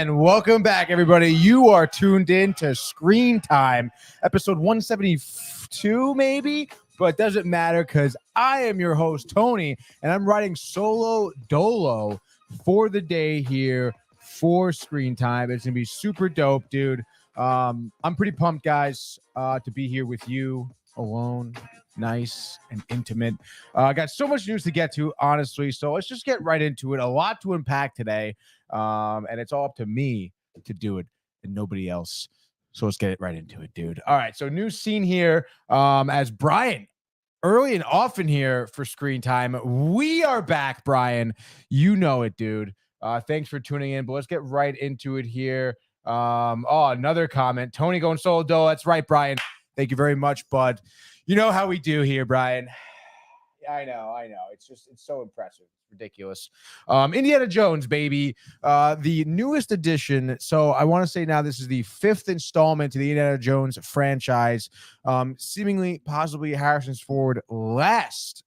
And welcome back, everybody. You are tuned in to Screen Time, episode 172, maybe, but doesn't matter because I am your host, Tony, and I'm riding solo dolo for the day here for Screen Time. It's going to be super dope, dude. I'm pretty pumped, guys, to be here with you alone. Nice and intimate. I got so much news to get to, honestly, so let's just get right into it. A lot to unpack today, and it's all up to me to do it and nobody else. So let's get right into it, dude. All right, so new scene here as Brian, early and often here for Screen Time. We are back, Brian. You know it, dude. Thanks for tuning in, but let's get right into it here. Another comment. Tony going solo dolo. That's right, Brian. Thank you very much, bud. You know how we do here, Brian. Yeah, I know. It's so impressive. It's ridiculous. Indiana Jones, baby. The newest edition. So I want to say now this is the 5th installment to the Indiana Jones franchise. Seemingly, possibly Harrison Ford last,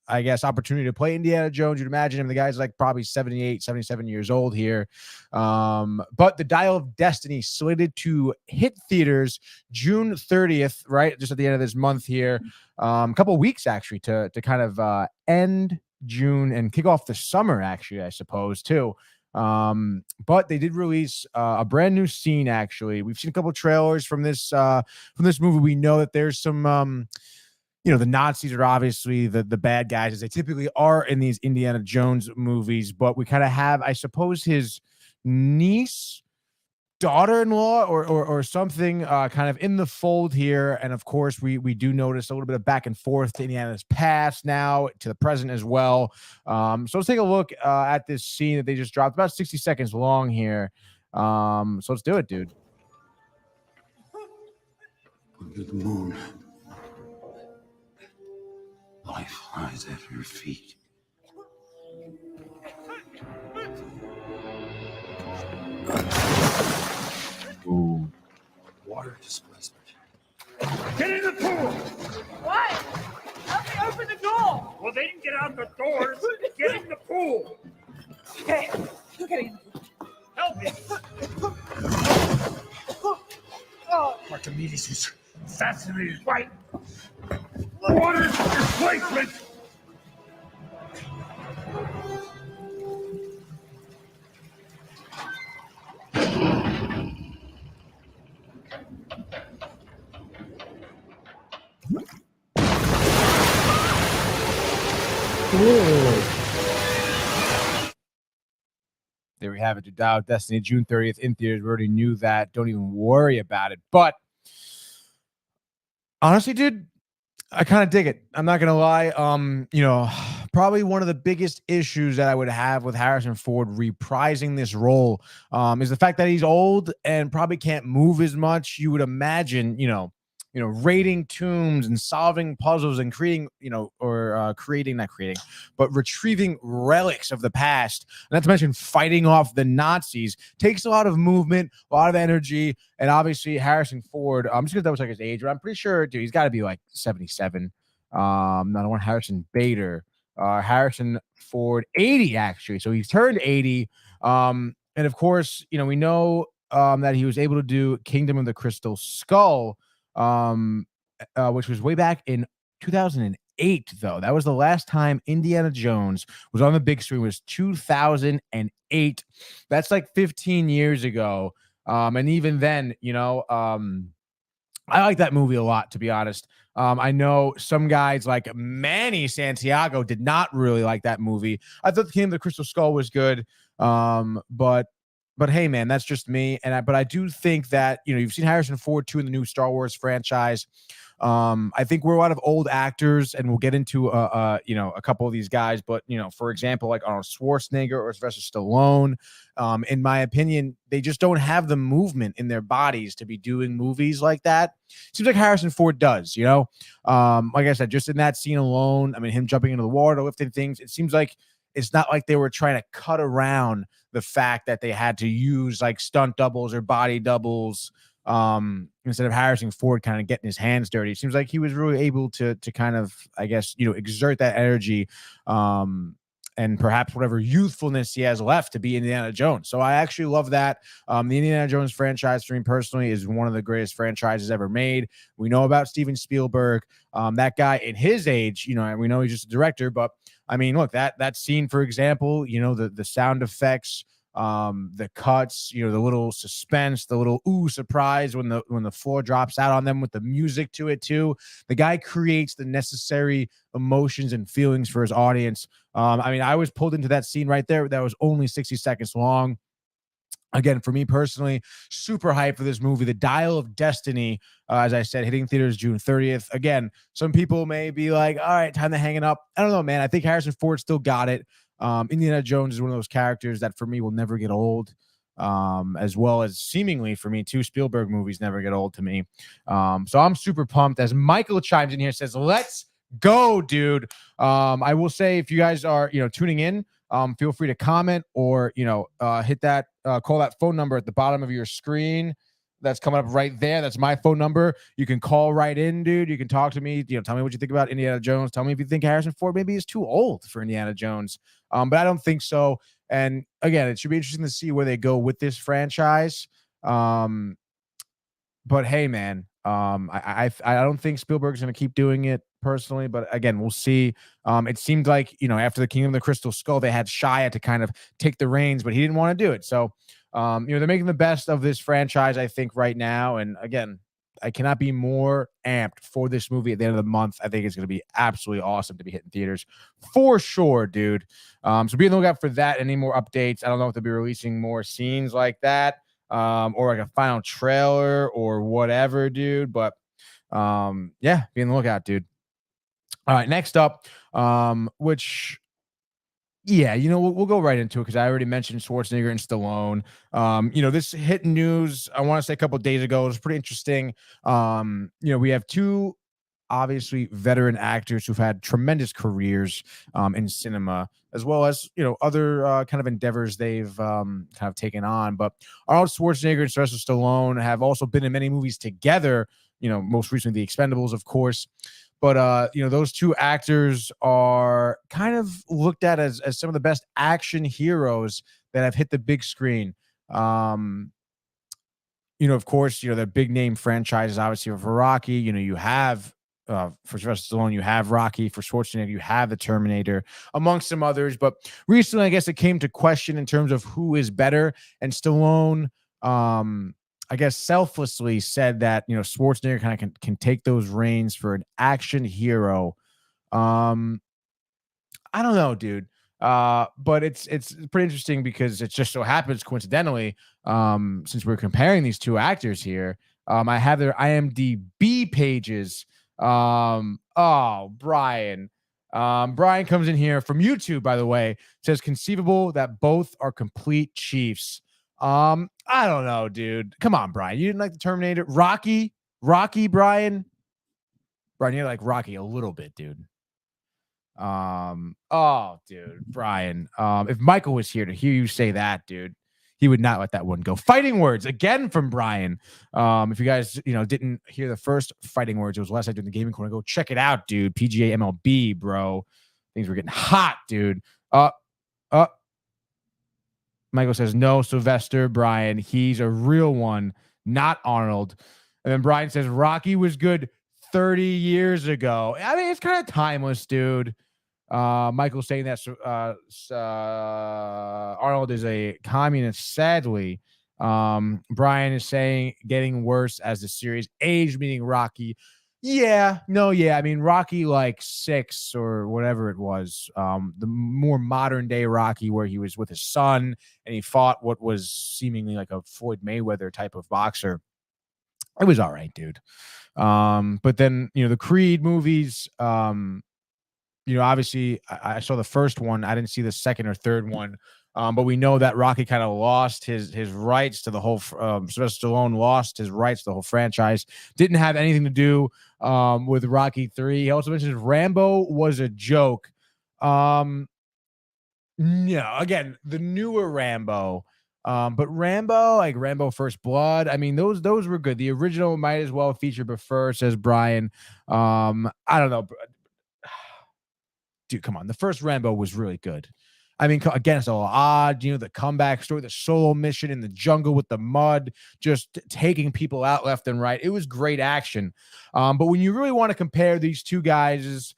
I guess, opportunity to play Indiana Jones. You'd imagine him. The guy's like probably 78, 77 years old here. But the Dial of Destiny slated to hit theaters June 30th, right? Just at the end of this month here. A couple weeks, actually, to kind of end June and kick off the summer, actually, I suppose, too. But they did release a brand new scene, actually. We've seen a couple trailers from this movie. We know that there's some the Nazis are obviously the bad guys, as they typically are in these Indiana Jones movies, but we kind of have, I suppose, his niece, daughter-in-law, or something kind of in the fold here. And of course, we do notice a little bit of back and forth to Indiana's past now to the present as well. So let's take a look at this scene that they just dropped, about 60 seconds long here. So let's do it, dude. Under the moon. Life lies at your feet. Ooh. Water displacement. Get in the pool! What? Help me open the door! Well, they didn't get out the doors. Get in the pool! Okay, I'm getting in the pool. Help me! Oh. Archimedes is fascinated by water displacement! There we have it. Dial of Destiny, June 30th in theaters. We already knew that. Don't even worry about it. But honestly, dude, I kind of dig it. I'm not gonna lie. Probably one of the biggest issues that I would have with Harrison Ford reprising this role is the fact that he's old and probably can't move as much. You would imagine, raiding tombs and solving puzzles and creating, but retrieving relics of the past. Not to mention fighting off the Nazis takes a lot of movement, a lot of energy, and obviously Harrison Ford. I'm just gonna double check his age, but I'm pretty sure, dude, he's got to be like 77. Not one Harrison Bader. Harrison Ford, 80 actually. So he's turned 80. And of course, we know that he was able to do Kingdom of the Crystal Skull. Which was way back in 2008, though. That was the last time Indiana Jones was on the big screen, was 2008. That's like 15 years ago. And even then, I like that movie a lot, to be honest. I know some guys like Manny Santiago did not really like that movie. I thought the Kingdom of the Crystal Skull was good. But hey, man, that's just me. But I do think that, you've seen Harrison Ford too in the new Star Wars franchise. I think we're a lot of old actors, and we'll get into a couple of these guys. But for example, like Arnold Schwarzenegger or Sylvester Stallone, in my opinion, they just don't have the movement in their bodies to be doing movies like that. Seems like Harrison Ford does. Like I said, just in that scene alone, I mean, him jumping into the water, lifting things. It seems like it's not like they were trying to cut around the fact that they had to use like stunt doubles or body doubles instead of Harrison Ford kind of getting his hands dirty. It seems like he was really able to kind of, I guess, exert that energy and perhaps whatever youthfulness he has left to be Indiana Jones. So I actually love that. The Indiana Jones franchise, for me personally, is one of the greatest franchises ever made. We know about Steven Spielberg, that guy in his age. We know he's just a director, but I mean, look, that scene, for example, the sound effects, the cuts, the little suspense, the little surprise when the floor drops out on them with the music to it too. The guy creates the necessary emotions and feelings for his audience. I mean, I was pulled into that scene right there. That was only 60 seconds long. Again, for me personally, super hyped for this movie. The Dial of Destiny, as I said, hitting theaters June 30th. Again, some people may be like, all right, time to hang it up. I don't know, man. I think Harrison Ford still got it. Indiana Jones is one of those characters that for me will never get old, as well as seemingly for me, two Spielberg movies never get old to me. So I'm super pumped. As Michael chimes in here, says, let's go, dude. I will say, if you guys are, tuning in, feel free to comment or, hit that, call that phone number at the bottom of your screen. That's coming up right there. That's my phone number. You can call right in, dude. You can talk to me. Tell me what you think about Indiana Jones. Tell me if you think Harrison Ford maybe is too old for Indiana Jones. But I don't think so. And again, it should be interesting to see where they go with this franchise. But hey, man, I don't think Spielberg's going to keep doing it personally. But again, we'll see. It seemed like, after the Kingdom of the Crystal Skull, they had Shia to kind of take the reins, but he didn't want to do it. So, they're making the best of this franchise, I think, right now. And again, I cannot be more amped for this movie at the end of the month. I think it's going to be absolutely awesome to be hitting theaters for sure, dude. So be on the lookout for that. Any more updates? I don't know if they'll be releasing more scenes like that, or like a final trailer or whatever, dude. But yeah, be on the lookout, dude. All right, next up, which, yeah, we'll go right into it because I already mentioned Schwarzenegger and Stallone. This hit news, I want to say a couple of days ago. It was pretty interesting. We have two obviously veteran actors who've had tremendous careers in cinema, as well as, other kind of endeavors they've kind of taken on. But Arnold Schwarzenegger and Sylvester Stallone have also been in many movies together, most recently The Expendables, of course. But, those two actors are kind of looked at as some of the best action heroes that have hit the big screen. Of course, their big name franchises, obviously, for Rocky, you have, for Sylvester Stallone, you have Rocky. For Schwarzenegger, you have The Terminator, amongst some others. But recently, I guess it came to question in terms of who is better. And Stallone, I guess, selflessly said that, Schwarzenegger kind of can take those reins for an action hero. I don't know, dude. But it's pretty interesting because it just so happens, coincidentally, since we're comparing these two actors here, I have their IMDb pages. Brian. Brian comes in here from YouTube, by the way, says conceivable that both are complete chiefs. I don't know, dude. Come on, Brian. You didn't like the Terminator? Rocky, Brian. Brian, you like Rocky a little bit, dude. Dude, Brian. If Michael was here to hear you say that, dude, he would not let that one go. Fighting words again from Brian. If you guys, didn't hear the first fighting words, it was last night during the gaming corner. Go check it out, dude. PGA MLB, bro. Things were getting hot, dude. Michael says, no, Sylvester, Brian. He's a real one, not Arnold. And then Brian says, Rocky was good 30 years ago. I mean, it's kind of timeless, dude. Michael's saying that Arnold is a communist, sadly. Brian is saying getting worse as the series aged, meaning Rocky. Yeah. I mean, Rocky like 6 or whatever it was, the more modern day Rocky where he was with his son and he fought what was seemingly like a Floyd Mayweather type of boxer. It was all right, dude. But then, the Creed movies, obviously I saw the first one. I didn't see the second or third one. But we know that Rocky kind of lost his rights to the whole, Sylvester Stallone lost his rights to the whole franchise. Didn't have anything to do with Rocky 3. He also mentions Rambo was a joke. No, again, the newer Rambo. But Rambo, like Rambo First Blood, I mean, those were good. The original might as well feature before, says Brian. I don't know. dude, come on. The first Rambo was really good. I mean, against all odds, the comeback story, the solo mission in the jungle with the mud, just taking people out left and right. It was great action. But when you really want to compare these two guys'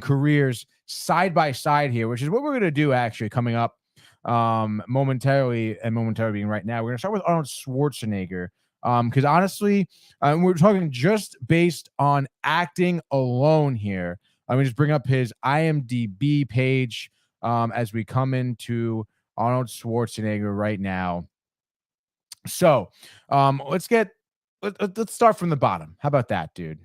careers side by side here, which is what we're going to do actually coming up momentarily being right now, we're going to start with Arnold Schwarzenegger. Because honestly, we're talking just based on acting alone here. Let me just bring up his IMDb page as we come into Arnold Schwarzenegger right now. So let's start from the bottom. How about that, dude?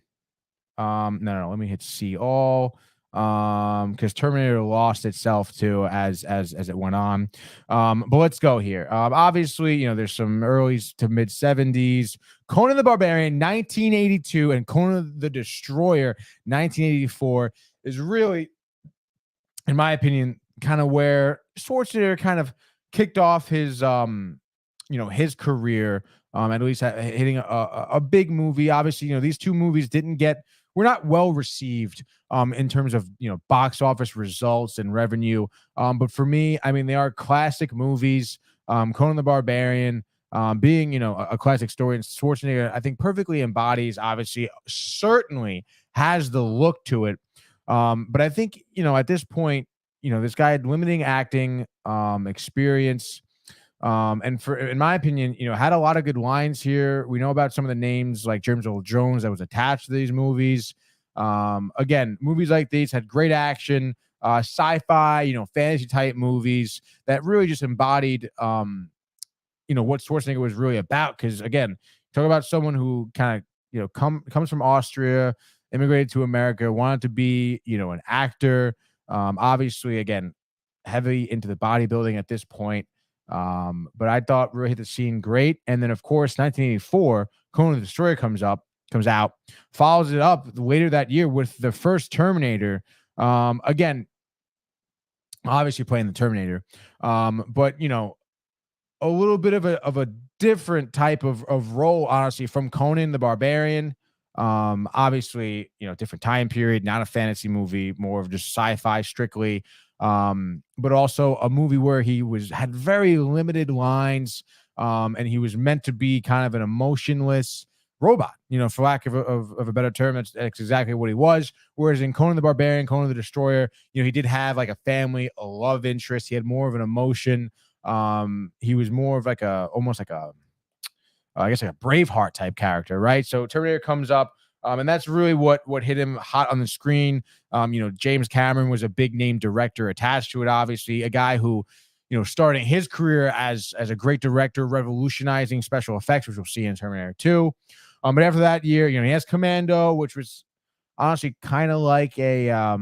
No, let me hit see all. Because Terminator lost itself too as it went on. But let's go here. Obviously, there's some early to mid 70s. Conan the Barbarian, 1982, and Conan the Destroyer, 1984, is really, in my opinion, kind of where Schwarzenegger kind of kicked off his his career. At least hitting a big movie. Obviously, these two movies were not well received in terms of box office results and revenue. But for me, I mean, they are classic movies. Conan the Barbarian being a classic story, and Schwarzenegger, I think, perfectly embodies, obviously, certainly has the look to it. But I think at this point, this guy had limiting acting experience. And in my opinion, had a lot of good lines here. We know about some of the names like James Earl Jones that was attached to these movies. Again, movies like these had great action, sci-fi, fantasy type movies that really just embodied, what Schwarzenegger was really about. Because again, talk about someone who kind of, comes from Austria, immigrated to America, wanted to be, an actor. Obviously, again, heavy into the bodybuilding at this point. But I thought really hit the scene great. And then, of course, 1984, Conan the Destroyer comes out, follows it up later that year with the first Terminator. Again, obviously playing the Terminator, but a little bit of a different type of role, honestly, from Conan the Barbarian. Obviously, different time period, not a fantasy movie, more of just sci-fi strictly. But also a movie where he had very limited lines, and he was meant to be kind of an emotionless robot, for lack of a better term. That's exactly what he was. Whereas in Conan the Barbarian, Conan the Destroyer, he did have like a family, a love interest. He had more of an emotion. He was more of almost like a Braveheart type character, right? So Terminator comes up. And that's really what hit him hot on the screen. James Cameron was a big name director attached to it. Obviously, a guy who, starting his career as a great director, revolutionizing special effects, which we'll see in Terminator 2. But after that year, he has Commando, which was honestly kind of like a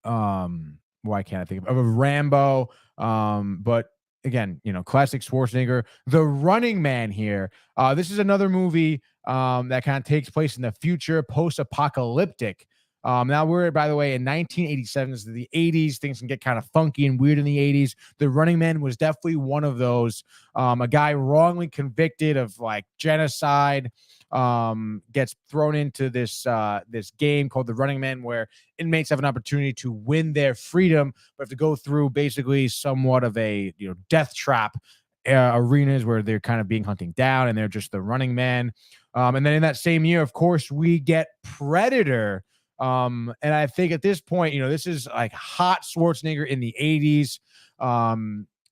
why can't I think of a Rambo? But again, classic Schwarzenegger. The Running Man here. This is another movie that kind of takes place in the future, post-apocalyptic. Now we're, by the way, in 1987. This is the 80s. Things can get kind of funky and weird in the 80s. The Running Man was definitely one of those. A guy wrongly convicted of like genocide gets thrown into this game called The Running Man, where inmates have an opportunity to win their freedom, but have to go through basically somewhat of a death trap arenas where they're kind of being hunted down, and they're just the Running Man. And then in that same year, of course, we get Predator. And I think at this point, this is like hot Schwarzenegger in the 80s.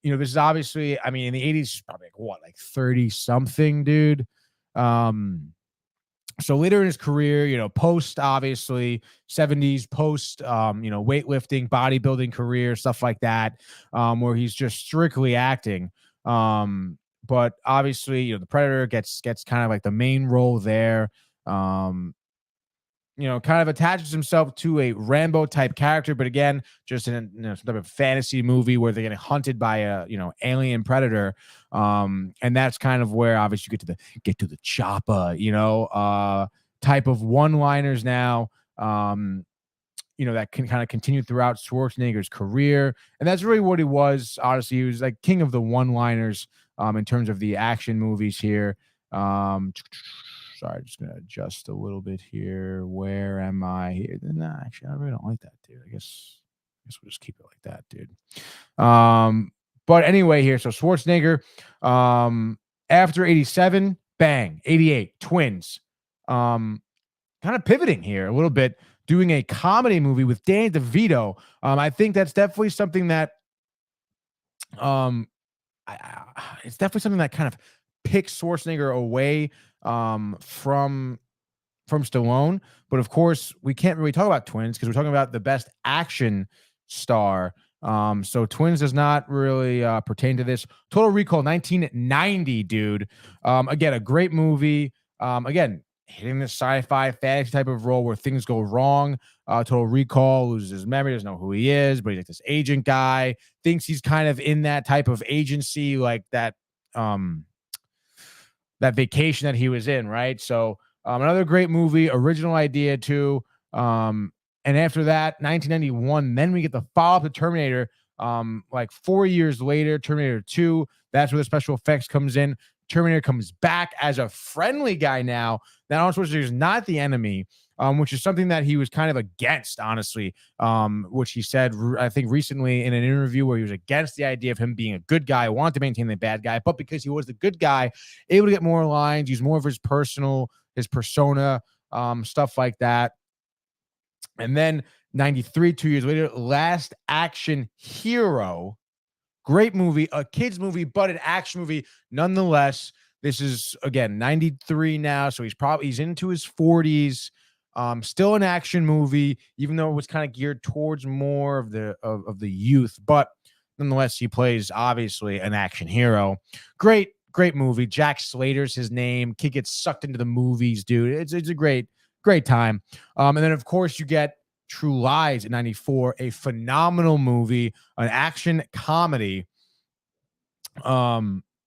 This is obviously, I mean, in the 80s, probably like 30 something, dude. So later in his career, post obviously 70s, post, weightlifting, bodybuilding career, stuff like that, where he's just strictly acting. But obviously, the Predator gets kind of like the main role there. Kind of attaches himself to a Rambo type character, but again, just in some type of fantasy movie where they're getting hunted by a alien predator. And that's kind of where obviously you get to the chopper, type of one-liners now. That can kind of continue throughout Schwarzenegger's career, and that's really what he was. Honestly, he was like king of the one-liners in terms of the action movies here. So Sorry, just gonna adjust a little bit here. Where am I here? Nah, actually, I really don't like that, dude. I guess we'll just keep it like that, dude. But anyway, here, so Schwarzenegger, after 87, bang, 88, Twins. Kind of pivoting here a little bit, doing a comedy movie with Danny DeVito. I think that's definitely something that it's definitely something that kind of picks Schwarzenegger away from Stallone. But of course, we can't really talk about Twins because we're talking about the best action star. So Twins does not really pertain to this. Total Recall 1990, dude. Again, a great movie. Again, hitting the sci-fi fantasy type of role where things go wrong. Total Recall loses his memory, doesn't know who he is, but he's like this agent guy, thinks he's kind of in that type of agency, like that that vacation that he was in, right? So another great movie, original idea too. And after that, 1991, then we get the follow-up to Terminator. Like 4 years later, Terminator 2. That's where the special effects comes in. Terminator comes back as a friendly guy now. That Arnold Schwarzenegger is not the enemy, which is something that he was kind of against, honestly, which he said, I think, recently in an interview where he was against the idea of him being a good guy, wanted to maintain the bad guy, but because he was the good guy, able to get more lines, use more of his persona, stuff like that. And then 93, 2 years later, Last Action Hero. Great movie, a kid's movie, but an action movie nonetheless. This is, again, 93 now, so he's into his 40s. Still an action movie, even though it was kind of geared towards more of the youth. But nonetheless, he plays, obviously, an action hero. Great movie. Jack Slater's his name. Kid gets sucked into the movies, dude. It's a great time. And then, of course, you get True Lies in 94, a phenomenal movie, an action comedy.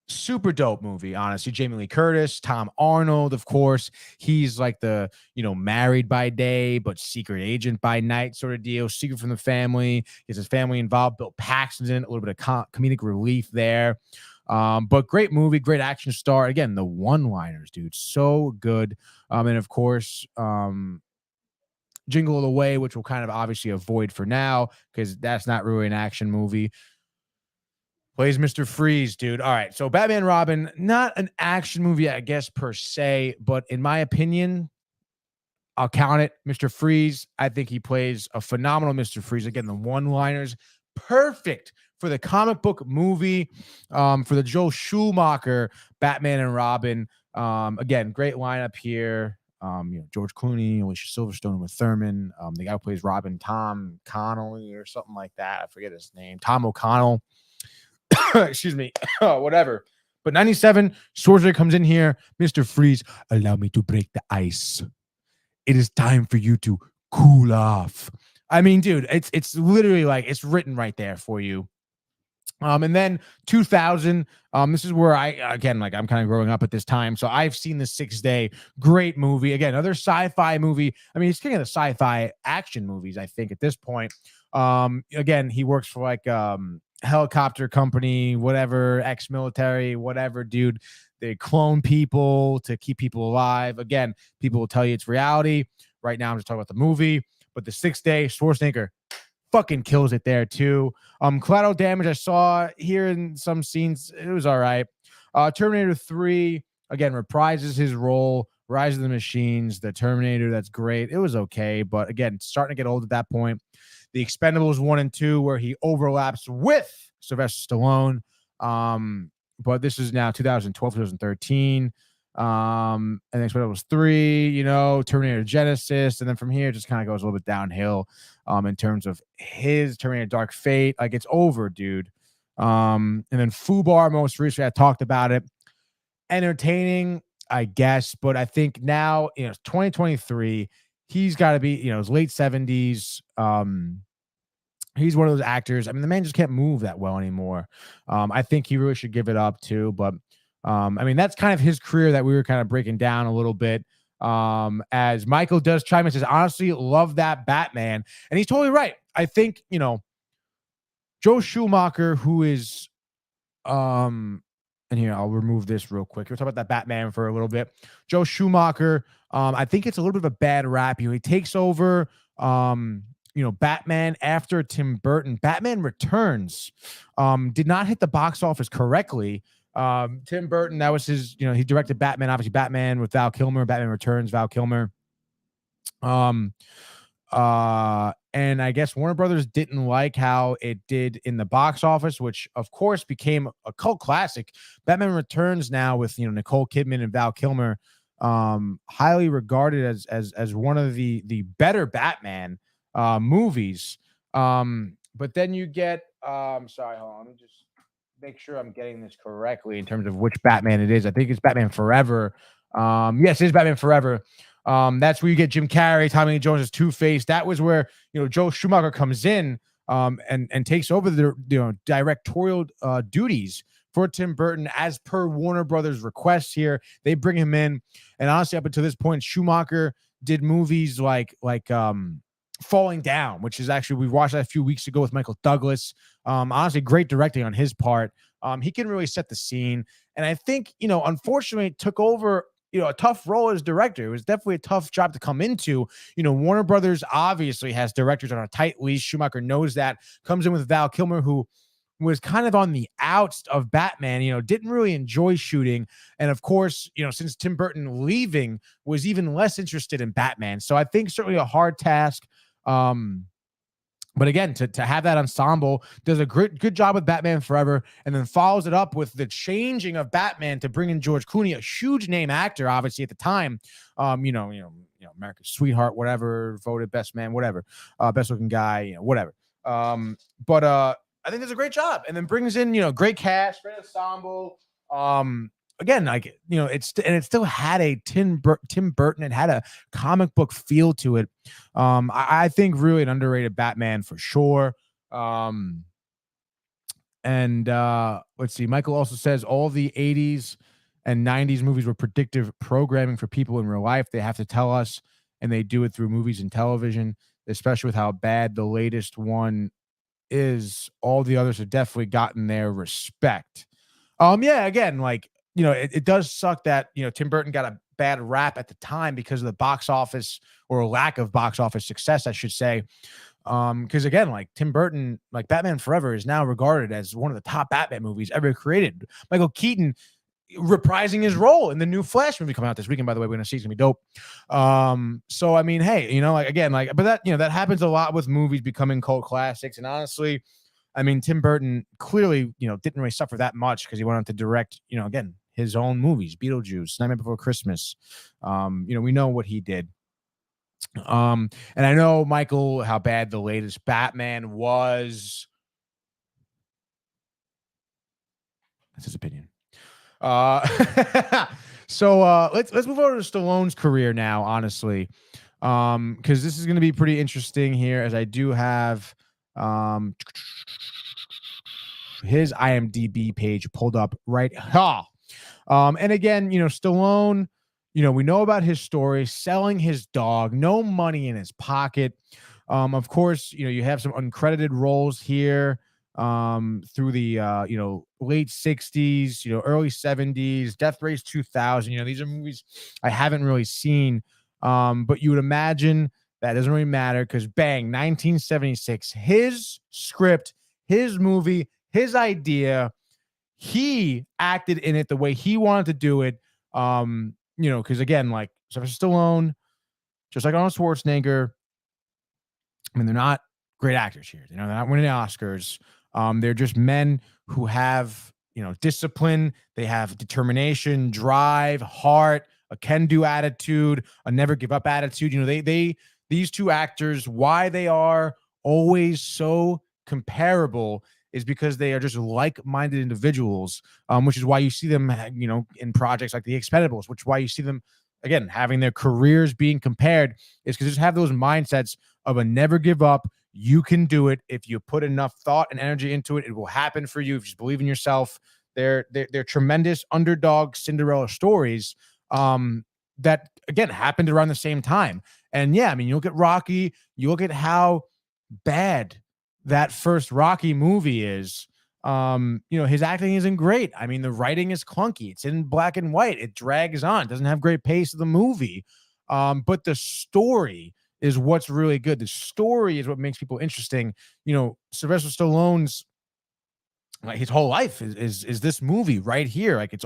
Super dope movie, honestly. Jamie Lee Curtis, Tom Arnold, of course. He's like the, married by day, but secret agent by night sort of deal. Secret from the family. Gets his family involved. Bill Paxton's in it, a little bit of comedic relief there. But great movie, great action star. Again, the one-liners, dude, so good. And of course, Jingle All the Way, which we'll kind of obviously avoid for now because that's not really an action movie. Plays Mr. Freeze, dude. All right, so Batman Robin, not an action movie, I guess, per se, but in my opinion, I'll count it. Mr. Freeze, I think he plays a phenomenal Mr. Freeze. Again, the one-liners, perfect for the comic book movie, for the Joel Schumacher Batman and Robin. Again, great lineup here. George Clooney, Alicia Silverstone with Thurman. The guy who plays Robin, Tom Connolly or something like that. I forget his name. Tom O'Connell. Excuse me. Whatever. But 97, Schwarzenegger comes in here. Mr. Freeze, allow me to break the ice. It is time for you to cool off. I mean, dude, it's literally like it's written right there for you. And then 2000, this is where I'm kind of growing up at this time. So I've seen The 6th Day. Great movie. Again, another sci-fi movie. I mean, he's king of the sci-fi action movies, I think, at this point. Again, he works for like helicopter company, whatever, ex-military, whatever, dude. They clone people to keep people alive. Again, people will tell you it's reality. Right now, I'm just talking about the movie. But The 6th Day, Schwarzenegger fucking kills it there too. Collateral Damage, I saw here in some scenes. It was all right. Terminator 3, again, reprises his role. Rise of the Machines, the Terminator, that's great. It was okay, but again, starting to get old at that point. The Expendables 1 and 2, where he overlaps with Sylvester Stallone. But this is now 2012, 2013. And then Expendables 3, Terminator Genesis. And then from here, it just kind of goes a little bit downhill in terms of his Terminator Dark Fate. Like, it's over, dude. And then FUBAR, most recently, I talked about it. Entertaining, I guess. But I think now, 2023, he's got to be, his late 70s. He's one of those actors. I mean, the man just can't move that well anymore. I think he really should give it up too. But I mean, that's kind of his career that we were kind of breaking down a little bit. As Michael does chime in, says, honestly, love that Batman. And he's totally right. I think, Joe Schumacher, who is and here I'll remove this real quick. We'll talk about that Batman for a little bit. Joe Schumacher, I think it's a little bit of a bad rap. He takes over, Batman after Tim Burton. Batman Returns did not hit the box office correctly. Tim Burton, that was his, he directed Batman, obviously Batman with Val Kilmer, Batman Returns, Val Kilmer. And I guess Warner Brothers didn't like how it did in the box office, which of course became a cult classic. Batman Returns now with Nicole Kidman and Val Kilmer, highly regarded as one of the better Batman movies. But then you get sorry, hold on, let me just make sure I'm getting this correctly in terms of which Batman it is. I think it's Batman Forever. Yes, it is Batman Forever. That's where you get Jim Carrey, Tommy Lee Jones as Two-Face. That was where Joe Schumacher comes in and takes over the directorial duties for Tim Burton as per Warner Brothers' request here. They bring him in, and honestly, up until this point, Schumacher did movies like Falling Down, which is actually, we watched that a few weeks ago with Michael Douglas. Honestly, great directing on his part. He can really set the scene, and I think unfortunately, it took over a tough role as director. It was definitely a tough job to come into. Warner Brothers obviously has directors on a tight leash. Schumacher knows that. Comes in with Val Kilmer, who was kind of on the outs of Batman, didn't really enjoy shooting. And of course, since Tim Burton leaving, was even less interested in Batman. So I think certainly a hard task. But again, to have that ensemble, does a good job with Batman Forever, and then follows it up with the changing of Batman to bring in George Clooney, a huge name actor, obviously at the time. America's sweetheart, whatever, voted best man, whatever, best looking guy, whatever. But I think does a great job, and then brings in great cast, great ensemble. Again, it still had a Tim Burton. It had a comic book feel to it. I think really an underrated Batman for sure. And let's see. Michael also says all the 80s and 90s movies were predictive programming for people in real life. They have to tell us, and they do it through movies and television, especially with how bad the latest one is. All the others have definitely gotten their respect. Again, it does suck that, Tim Burton got a bad rap at the time because of the box office, or lack of box office success, I should say. Because again, Tim Burton, Batman Forever is now regarded as one of the top Batman movies ever created. Michael Keaton reprising his role in the new Flash movie coming out this weekend, by the way. We're gonna see, it's gonna be dope. So I mean, hey, but that that happens a lot with movies becoming cult classics. And honestly, I mean, Tim Burton clearly, didn't really suffer that much because he went on to direct, again, his own movies, Beetlejuice, Nightmare Before Christmas. We know what he did. And I know, Michael, how bad the latest Batman was. That's his opinion. So let's move over to Stallone's career now, honestly, because this is going to be pretty interesting here, as I do have his IMDb page pulled up right. And again, Stallone, we know about his story, selling his dog, no money in his pocket. Of course, you have some uncredited roles here through the late 60s, early 70s, Death Race 2000. These are movies I haven't really seen, but you would imagine that doesn't really matter, because bang, 1976, his script, his movie, his idea, he acted in it the way he wanted to do it. Because again, Sylvester Stallone, just like Arnold Schwarzenegger, I mean, they're not great actors here. They're not winning Oscars. They're just men who have, discipline. They have determination, drive, heart, a can-do attitude, a never give up attitude. These two actors, why they are always so comparable is because they are just like-minded individuals, which is why you see them, in projects like The Expendables, which is why you see them, again, having their careers being compared, is because they just have those mindsets of a never give up. You can do it. If you put enough thought and energy into it, it will happen for you. If you just believe in yourself. They're tremendous underdog Cinderella stories that, again, happened around the same time. And yeah, I mean, you look at Rocky, you look at how bad that first Rocky movie is. His acting isn't great. I mean, the writing is clunky. It's in black and white. It drags on. It doesn't have great pace of the movie. But the story is what's really good. The story is what makes people interesting. Sylvester Stallone's like his whole life is this movie right here. Like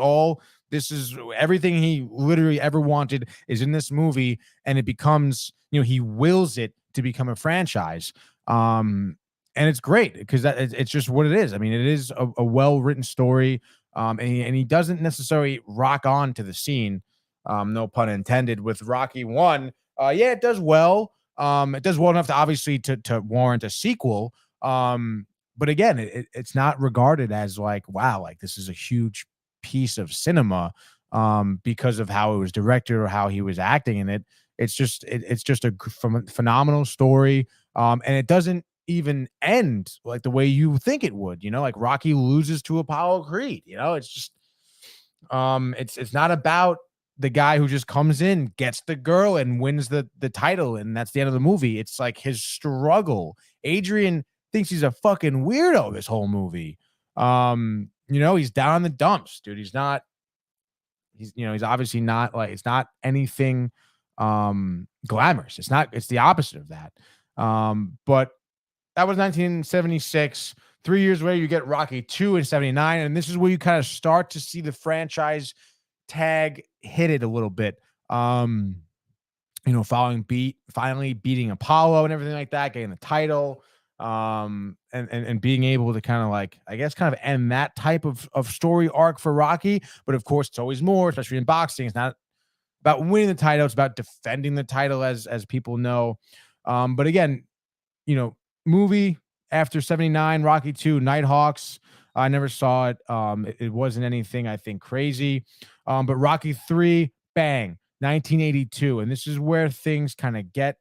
this is everything he literally ever wanted is in this movie, and it becomes, he wills it to become a franchise. And it's great because it's just what it is. I mean, it is a well-written story. And he doesn't necessarily rock on to the scene. No pun intended with Rocky 1. Yeah, it does well. It does well enough to obviously to warrant a sequel. But again, it's not regarded as like, wow, like this is a huge piece of cinema because of how it was directed or how he was acting in it. It's just a phenomenal story. And it doesn't even end like the way you think it would, like Rocky loses to Apollo Creed. It's just it's not about the guy who just comes in, gets the girl and wins the title, and that's the end of the movie. It's like his struggle. Adrian thinks he's a fucking weirdo this whole movie. He's down in the dumps, dude. He's obviously not like, it's not anything glamorous. It's the opposite of that. But that was 1976. 3 years later, you get Rocky 2 in 79. And this is where you kind of start to see the franchise tag hit it a little bit. Finally beating Apollo and everything like that, getting the title. And being able to kind of like, I guess, kind of end that type of story arc for Rocky. But of course, it's always more, especially in boxing. It's not about winning the title. It's about defending the title, as people know. But again, movie after 79, Rocky 2, Nighthawks. I never saw it. It wasn't anything, I think, crazy. But Rocky 3, bang, 1982. And this is where things kind of get,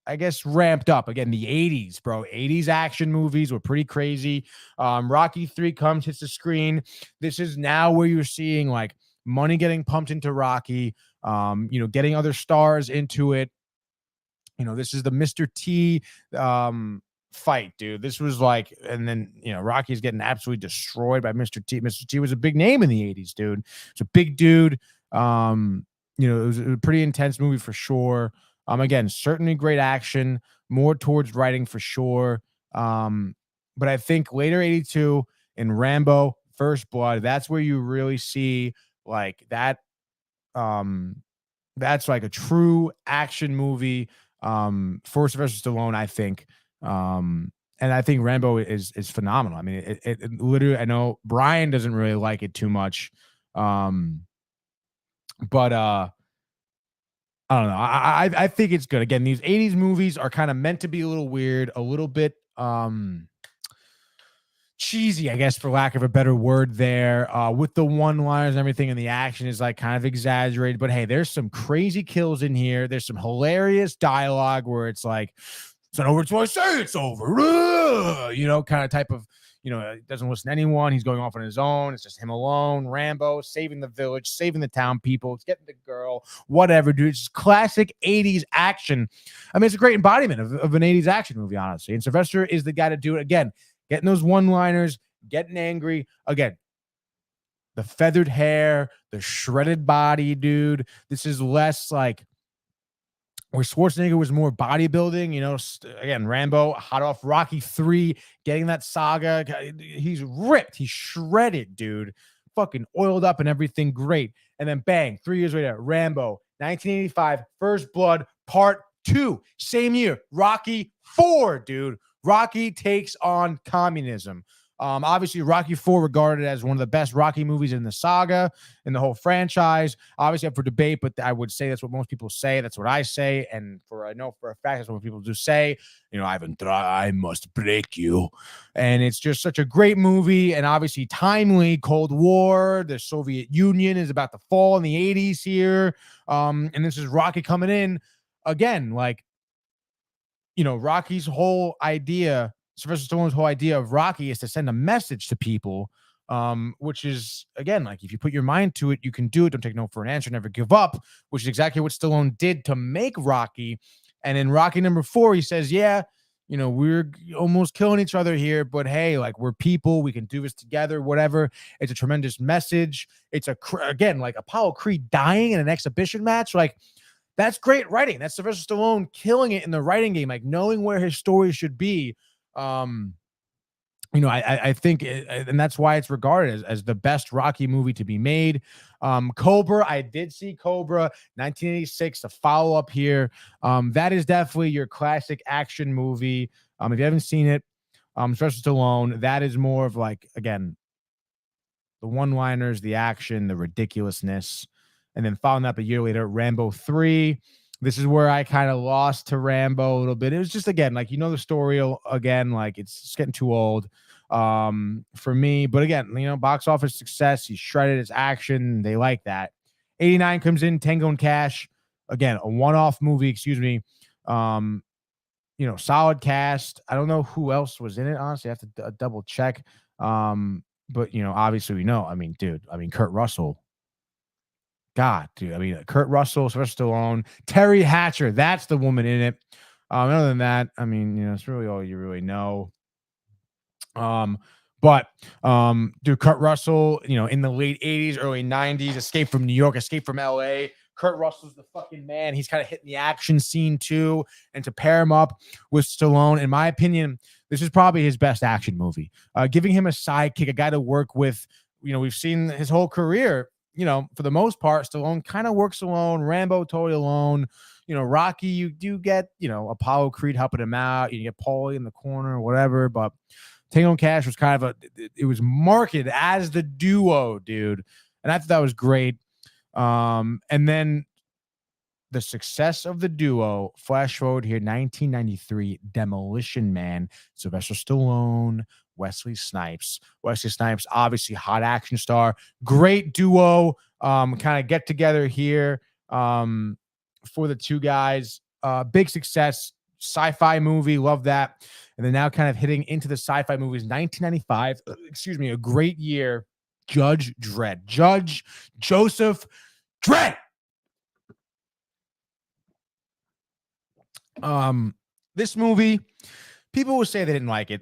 I guess, ramped up. Again, the 80s, bro. 80s action movies were pretty crazy. Rocky 3 comes, hits the screen. This is now where you're seeing like money getting pumped into Rocky, getting other stars into it. This is the Mr. T fight, dude. This was like, and then, Rocky's getting absolutely destroyed by Mr. T. Mr. T was a big name in the 80s, dude. It's a big dude. It was a pretty intense movie for sure. Again, certainly great action, more towards writing for sure. But I think later 82 in Rambo, First Blood, that's where you really see like that. That's like a true action movie for Sylvester Stallone, I think. And I think Rambo is phenomenal. I mean, it literally, I know Brian doesn't really like it too much. But I don't know. I think it's good. Again, these 80s movies are kind of meant to be a little weird, a little bit cheesy, I guess, for lack of a better word there, with the one-liners and everything, and the action is like kind of exaggerated. But hey, there's some crazy kills in here. There's some hilarious dialogue where it's like, it's not over until I say it's over. Kind of type of, doesn't listen to anyone. He's going off on his own. It's just him alone. Rambo saving the village, saving the town people. It's getting the girl, whatever, dude. It's just classic 80s action. I mean, it's a great embodiment of an 80s action movie, honestly. And Sylvester is the guy to do it. Again, getting those one-liners, getting angry. Again, the feathered hair, the shredded body, dude. This is less like where Schwarzenegger was more bodybuilding, again, Rambo, hot off Rocky 3, getting that saga. He's ripped. He's shredded, dude. Fucking oiled up and everything. Great. And then bang, 3 years later, Rambo, 1985, First Blood, Part 2. Same year, Rocky 4, dude. Rocky takes on communism. Obviously, Rocky 4 regarded as one of the best Rocky movies in the saga, in the whole franchise. Obviously, up for debate, but I would say that's what most people say. That's what I say. And I know for a fact that's what people do say. I must break you. And it's just such a great movie. And obviously, timely. Cold War. The Soviet Union is about to fall in the 80s here. And this is Rocky coming in. Again, like, Rocky's whole idea, Sylvester Stallone's whole idea of Rocky is to send a message to people, which is, again, like if you put your mind to it, you can do it. Don't take no for an answer. Never give up, which is exactly what Stallone did to make Rocky. And in Rocky number 4, he says, yeah, we're almost killing each other here, but hey, like we're people, we can do this together, whatever. It's a tremendous message. It's again, like Apollo Creed dying in an exhibition match. Like that's great writing. That's Sylvester Stallone killing it in the writing game, like knowing where his story should be. I think, and that's why it's regarded as the best Rocky movie to be made. Cobra, I did see Cobra, 1986, a follow up here. That is definitely your classic action movie. If you haven't seen it, Sylvester Stallone, that is more of like, again, the one-liners, the action, the ridiculousness, and then following up a year later, Rambo 3. This is where I kind of lost to Rambo a little bit. It was just, again, like, the story again, like it's getting too old for me. But again, box office success. He shredded his action. They like that. 89 comes in, Tango and Cash. Again, a one-off movie, excuse me. Solid cast. I don't know who else was in it, honestly. I have to double check. But, obviously we know. I mean, dude, Kurt Russell. God, dude. Kurt Russell, Sylvester Stallone, Terry Hatcher. That's the woman in it. Other than that, it's really all you really know. But dude, Kurt Russell, in the late 80s, early 90s, Escape from New York, Escape from LA. Kurt Russell's the fucking man. He's kind of hitting the action scene too. And to pair him up with Stallone, in my opinion, this is probably his best action movie. Giving him a sidekick, a guy to work with. We've seen his whole career. For the most part, Stallone kind of works alone. Rambo totally alone. Rocky, you do get, Apollo Creed helping him out. You get Paulie in the corner or whatever. But Tango and Cash was kind of it was marketed as the duo, dude. And I thought that was great. And then the success of the duo, flash forward here, 1993, Demolition Man, Sylvester Stallone, Wesley Snipes. Wesley Snipes, obviously hot action star. Great duo. Kind of get together here for the two guys. Big success. Sci-fi movie. Love that. And then now kind of hitting into the sci-fi movies. 1995, a great year. Judge Dredd. Judge Joseph Dredd. This movie, people will say they didn't like it.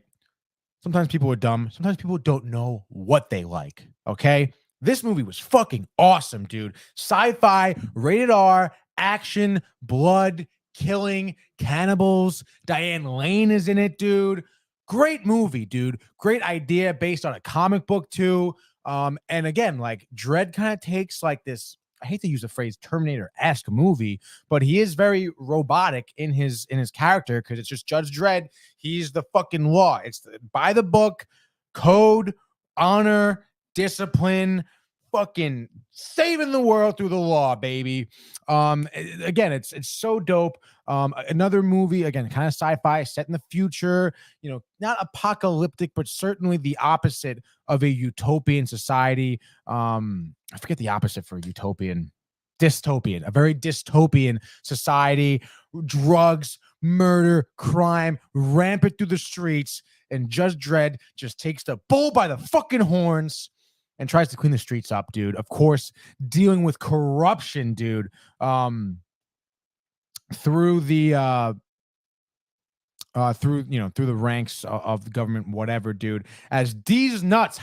Sometimes people are dumb. Sometimes people don't know what they like. Okay. This movie was fucking awesome, dude. Sci-fi, rated R, action, blood, killing, cannibals. Diane Lane is in it, dude. Great movie, dude. Great idea based on a comic book too. And again, like Dredd kind of takes like this, I hate to use the phrase Terminator-esque movie, but he is very robotic in his character because it's just Judge Dredd. He's the fucking law. It's by the book, code, honor, discipline, fucking saving the world through the law, baby. Again, it's so dope. Another movie, again, kind of sci-fi, set in the future, not apocalyptic, but certainly the opposite of a utopian society. I forget the opposite for utopian. Dystopian, a very dystopian society. Drugs, murder, crime, rampant through the streets, and Judge Dredd just takes the bull by the fucking horns and tries to clean the streets up, dude. Of course, dealing with corruption, dude. Through the through the ranks of the government, whatever, dude. As D's nuts,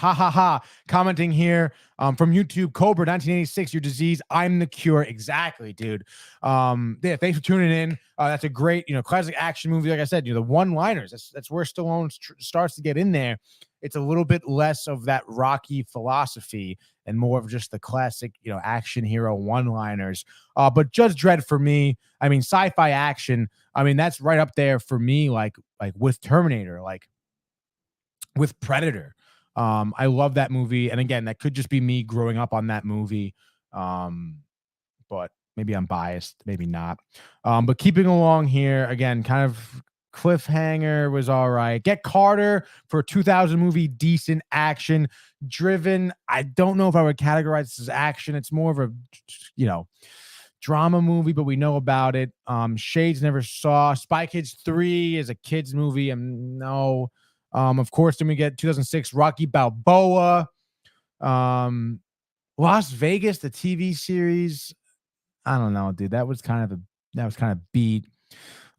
commenting here from YouTube, Cobra 1986, your disease, I'm the cure. Exactly, dude. Yeah, thanks for tuning in. That's a great, classic action movie. Like I said, the one-liners. That's where Stallone starts to get in there. It's a little bit less of that Rocky philosophy and more of just the classic, action hero one-liners. But Judge Dredd for me, sci-fi action, that's right up there for me, like with Terminator, like with Predator. I love that movie. And again, that could just be me growing up on that movie. But maybe I'm biased, maybe not. But keeping along here, again, kind of cliffhanger was all right. Get Carter for a 2000 movie, decent action driven. I don't know if I would categorize this as action. It's more of a, drama movie, but we know about it. Shades never saw. Spy Kids 3 is a kids movie. No. Of course, then we get 2006 Rocky Balboa. Las Vegas, the TV series. I don't know, dude. That was kind of beat.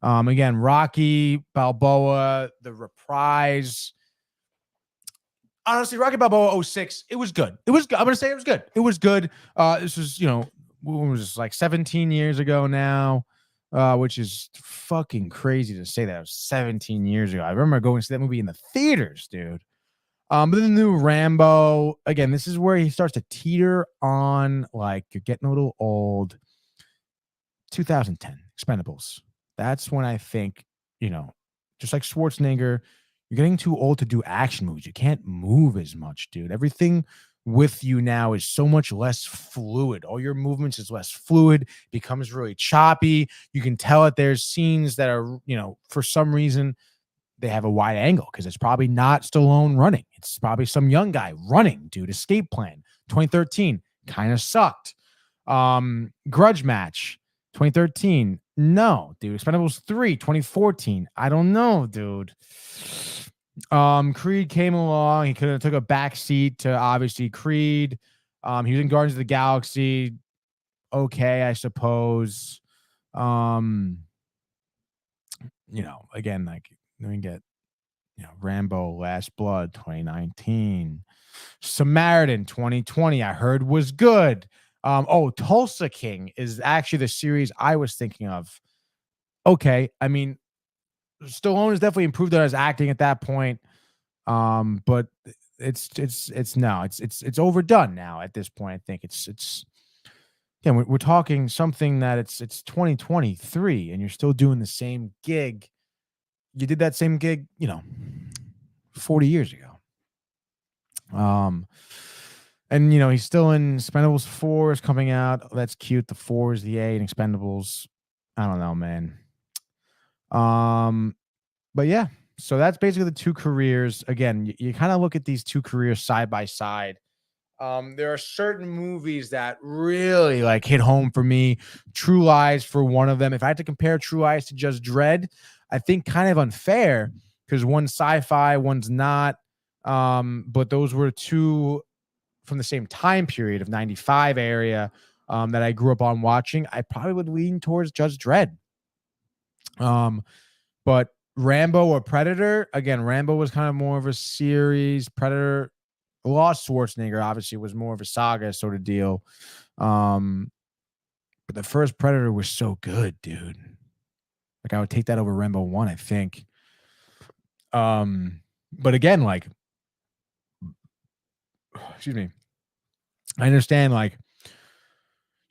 Again, Rocky Balboa, the reprise. Honestly, Rocky Balboa 06, it was good. It was good. I'm gonna say it was good. It was good. This was, when was this, like 17 years ago now, which is fucking crazy to say that. It was 17 years ago. I remember going to see that movie in the theaters, dude. But then the new Rambo, again, this is where he starts to teeter on, like, you're getting a little old. 2010, Expendables. That's when I think, just like Schwarzenegger, you're getting too old to do action movies. You can't move as much, dude. Everything with you now is so much less fluid. All your movements is less fluid, becomes really choppy. You can tell that there's scenes that are, for some reason, they have a wide angle because it's probably not Stallone running. It's probably some young guy running, dude. Escape Plan, 2013, kind of sucked. Grudge Match, 2013. No, dude. Expendables 3, 2014. I don't know, dude. Creed came along. He could have took a back seat to obviously Creed. He was in Guardians of the Galaxy. Okay, I suppose. Again, like, let me get, Rambo Last Blood, 2019. Samaritan, 2020, I heard was good. Tulsa King is actually the series I was thinking of. Okay, I mean, Stallone has definitely improved on his acting at that point. But it's overdone now at this point. I think it's again, we're talking something that it's 2023 and you're still doing the same gig. You did that same gig, 40 years ago. And he's still in Expendables 4 is coming out. That's cute. The 4 is the A in Expendables. I don't know, man. But yeah, so that's basically the two careers. Again, you kind of look at these two careers side by side. There are certain movies that really like hit home for me. True Lies for one of them. If I had to compare True Lies to Judge Dredd, I think kind of unfair because one's sci-fi, one's not. But those were two from the same time period of 95 area that I grew up on watching. I probably would lean towards Judge Dredd. But Rambo or Predator, again, Rambo was kind of more of a series. Predator, Lost Schwarzenegger, obviously, was more of a saga sort of deal. But the first Predator was so good, dude. Like, I would take that over Rambo 1, I think. But again, like, excuse me, I understand, like,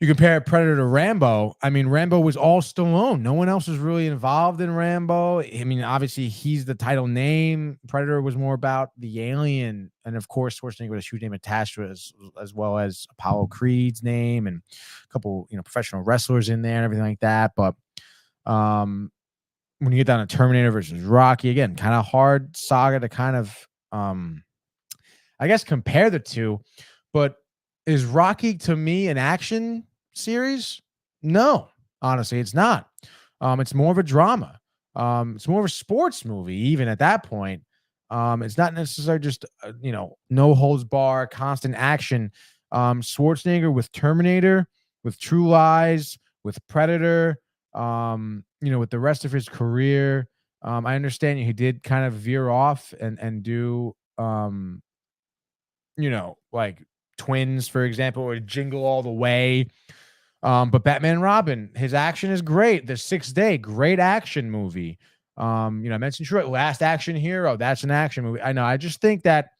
you compare Predator to Rambo. I mean, Rambo was all Stallone. No one else was really involved in Rambo. I mean, obviously, he's the title name. Predator was more about the alien. And, of course, Schwarzenegger was a huge name attached to it, as well as Apollo Creed's name and a couple, professional wrestlers in there and everything like that. But when you get down to Terminator versus Rocky, again, kind of hard saga to kind of, I guess, compare the two. But is Rocky, to me, an action series? No, honestly, it's not. It's more of a drama. It's more of a sports movie, even at that point. It's not necessarily just no holds bar, constant action. Schwarzenegger with Terminator, with True Lies, with Predator, with the rest of his career. I understand he did kind of veer off and do like Twins, for example, or Jingle All the Way. But Batman and Robin, his action is great. The Sixth Day, great action movie. I mentioned Last Action Hero, that's an action movie. I know. I just think that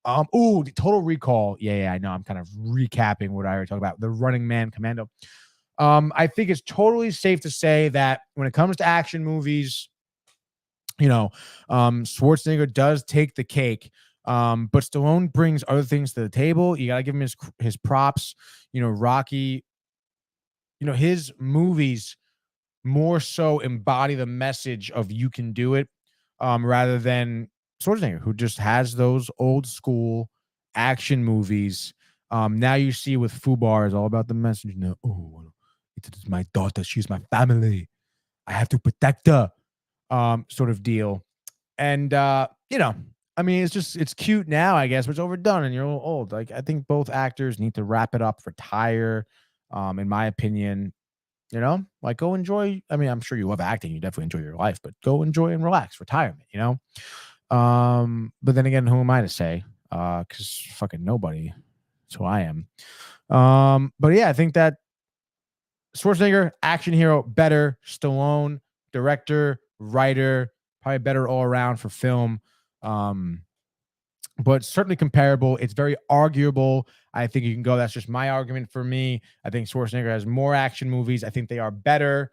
the Total Recall. Yeah, I know. I'm kind of recapping what I already talked about. The Running Man Commando. I think it's totally safe to say that when it comes to action movies, Schwarzenegger does take the cake. But Stallone brings other things to the table. You got to give him his props. Rocky, his movies more so embody the message of you can do it, rather than Schwarzenegger, who just has those old school action movies. Now you see with Fubar is all about the message. Oh, it's my daughter. She's my family. I have to protect her, sort of deal. And, I mean, it's cute now, I guess, but it's overdone and you're a little old. Like, I think both actors need to wrap it up, retire. In my opinion, You know, like go enjoy. I mean, I'm sure you love acting. You definitely enjoy your life, but go enjoy and relax, retirement, you know? But then again, who am I to say? Because fucking nobody. That's who I am. But yeah, I think that Schwarzenegger, action hero, better. Stallone, director, writer, probably better all around for film. But certainly comparable. It's very arguable. I think you can go. That's just my argument for me. I think Schwarzenegger has more action movies. I think they are better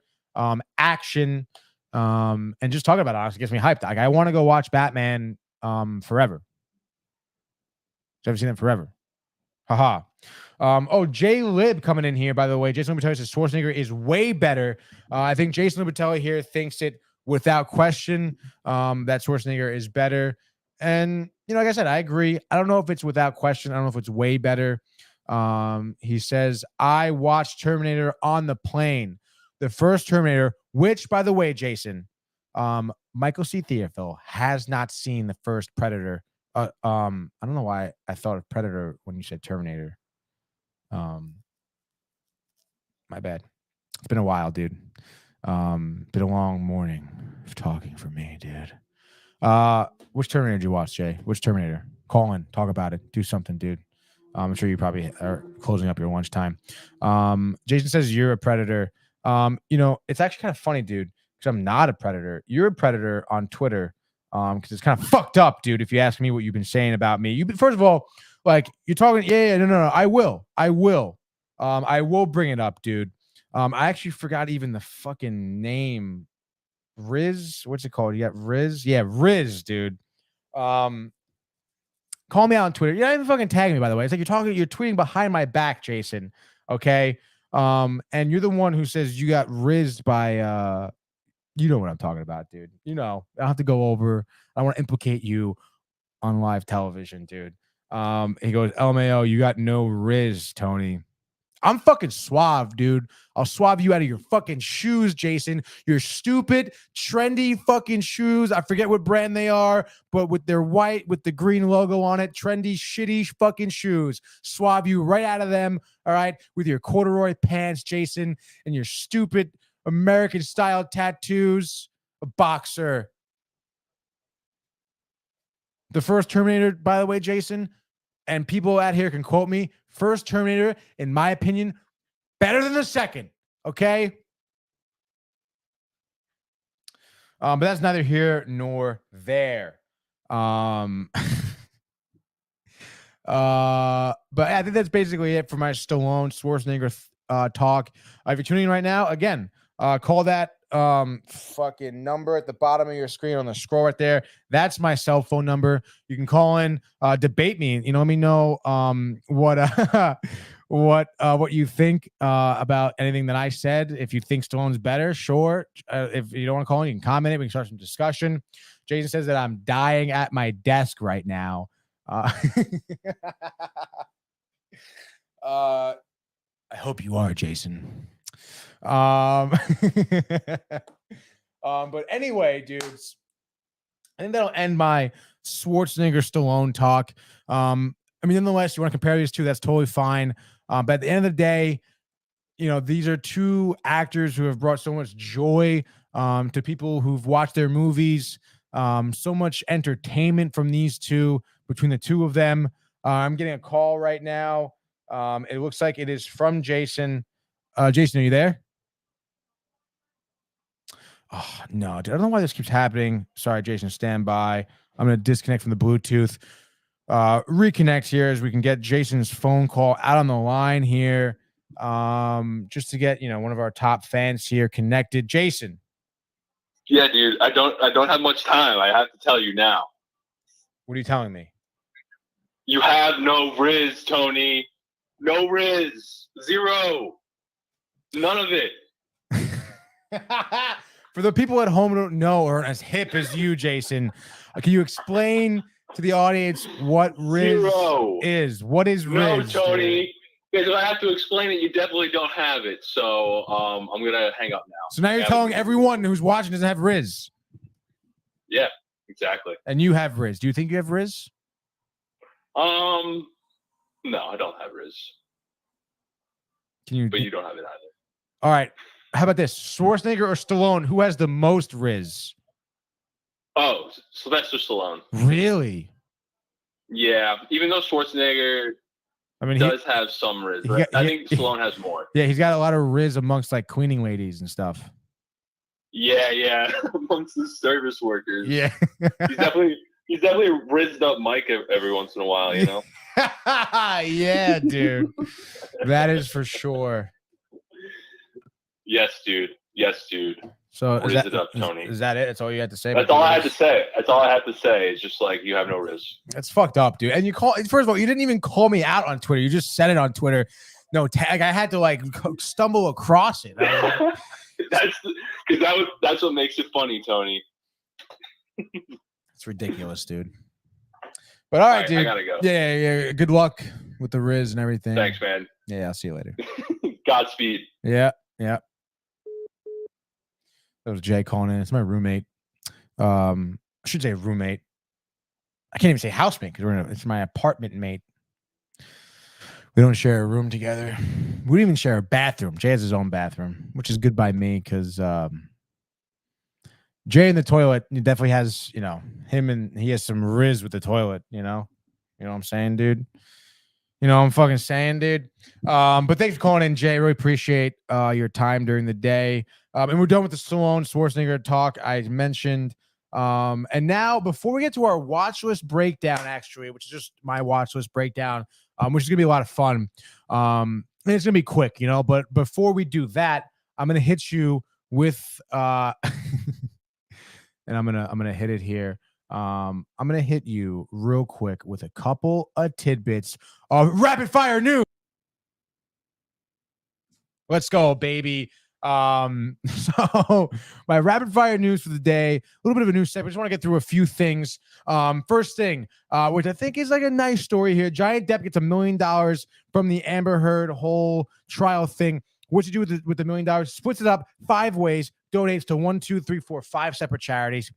action. And just talking about it honestly gets me hyped. Like I want to go watch Batman forever. I haven't seen them forever. Haha. Jay Lib coming in here, by the way. Jason Lubatelli says Schwarzenegger is way better. I think Jason Lubatelli here thinks it without question that Schwarzenegger is better. And, you know, like I said, I agree. I don't know if it's without question. I don't know if it's way better. He says, I watched Terminator on the plane. The first Terminator, which, by the way, Jason, Michael C. Theophil has not seen the first Predator. I don't know why I thought of Predator when you said Terminator. My bad. It's been a while, dude. Been a long morning of talking for me, dude. Which Terminator did you watch, Jay? Which Terminator? Call in, talk about it, do something, dude. I'm sure you probably are closing up your lunchtime. Jason says you're a predator. You know, it's actually kind of funny, dude, because I'm not a predator. You're a predator on Twitter. Because it's kind of fucked up, dude. If you ask me what you've been saying about me, first of all, like you're talking, no, I will bring it up, dude. I actually forgot even the fucking name. Riz, what's it called? You got Riz, yeah, Riz, dude. Call me out on Twitter. You're not even fucking tagging me, by the way. It's like you're tweeting behind my back, Jason. Okay, and you're the one who says you got rizzed by you know what I'm talking about, dude. You know, I don't have to go over. I want to implicate you on live television, dude. He goes, LMAO, you got no riz, Tony. I'm fucking suave, dude. I'll swab you out of your fucking shoes, Jason. Your stupid, trendy fucking shoes. I forget what brand they are, but with their white, with the green logo on it, trendy, shitty fucking shoes. Swab you right out of them, all right? With your corduroy pants, Jason, and your stupid American-style tattoos. A boxer. The first Terminator, by the way, Jason, and people out here can quote me, first Terminator, in my opinion, better than the second. Okay. But that's neither here nor there. But I think that's basically it for my Stallone Schwarzenegger talk. If you're tuning in right now, again, call that fucking number at the bottom of your screen on the scroll right there. That's my cell phone number. You can call in, debate me. You know, let me know what you think about anything that I said. If you think Stallone's better, sure. If you don't want to call in, you can comment it. We can start some discussion. Jason says that I'm dying at my desk right now. I hope you are, Jason. But anyway, dudes, I think that'll end my Schwarzenegger Stallone talk. I mean, nonetheless, you want to compare these two, that's totally fine. But at the end of the day, you know, these are two actors who have brought so much joy to people who've watched their movies. So much entertainment from these two, between the two of them. I'm getting a call right now. It looks like it is from Jason. Jason, are you there? Oh, no, dude. I don't know why this keeps happening. Sorry, Jason, stand by. I'm going to disconnect from the Bluetooth. Reconnect here as we can get Jason's phone call out on the line here. Just to get, you know, one of our top fans here connected. Jason. Yeah, dude. I don't have much time. I have to tell you now. What are you telling me? You have no Riz, Tony. No Riz. Zero. None of it. For the people at home who don't know or aren't as hip as you, Jason, can you explain to the audience what Riz is? What is Riz? No, Tony. Because if I have to explain it, you definitely don't have it. So I'm going to hang up now. So now you're telling everyone who's watching doesn't have Riz. Yeah, exactly. And you have Riz. Do you think you have Riz? No, I don't have Riz. Can you? But you don't have it either. All right. How about this? Schwarzenegger or Stallone? Who has the most Riz? Oh, Sylvester Stallone. Really? Yeah, even though Schwarzenegger I mean, does have some Riz, but I think Stallone has more. Yeah, he's got a lot of Riz amongst like cleaning ladies and stuff. Yeah, amongst the service workers. Yeah, he's definitely rizzed up Mike every once in a while, you know. Yeah, dude, that is for sure. Yes, dude. So Rizz it up, Tony. Is that it? That's all you had to say? That's all I had to say. That's all I have to say. It's just like you have no Riz. That's fucked up, dude. And first of all, you didn't even call me out on Twitter. You just said it on Twitter. No tag. I had to like stumble across it. That's what makes it funny, Tony. It's ridiculous, dude. But all right, dude. I gotta go. Yeah. Good luck with the Riz and everything. Thanks, man. Yeah, I'll see you later. Godspeed. Yeah. That was Jay calling in. It's my roommate. I should say roommate. I can't even say housemate because it's my apartment mate. We don't share a room together. We don't even share a bathroom. Jay has his own bathroom, which is good by me because Jay in the toilet, he definitely has, he has some Riz with the toilet, You know what I'm saying, dude? You know what I'm fucking saying, dude? But thanks for calling in, Jay. Really appreciate your time during the day. And we're done with the Stallone Schwarzenegger talk I mentioned. And now, before we get to our watch list breakdown, actually, which is just my watch list breakdown, which is gonna be a lot of fun. And it's gonna be quick, But before we do that, I'm gonna hit you with and I'm gonna hit it here. I'm gonna hit you real quick with a couple of tidbits of rapid fire news. Let's go, baby. So my rapid fire news for the day, a little bit of a news segment. I just want to get through a few things. First thing, which I think is like a nice story here. Johnny Depp gets $1 million from the Amber Heard whole trial thing. What you do with the $1 million? Splits it up 5 ways, donates to 1, 2, 3, 4, 5 separate charities.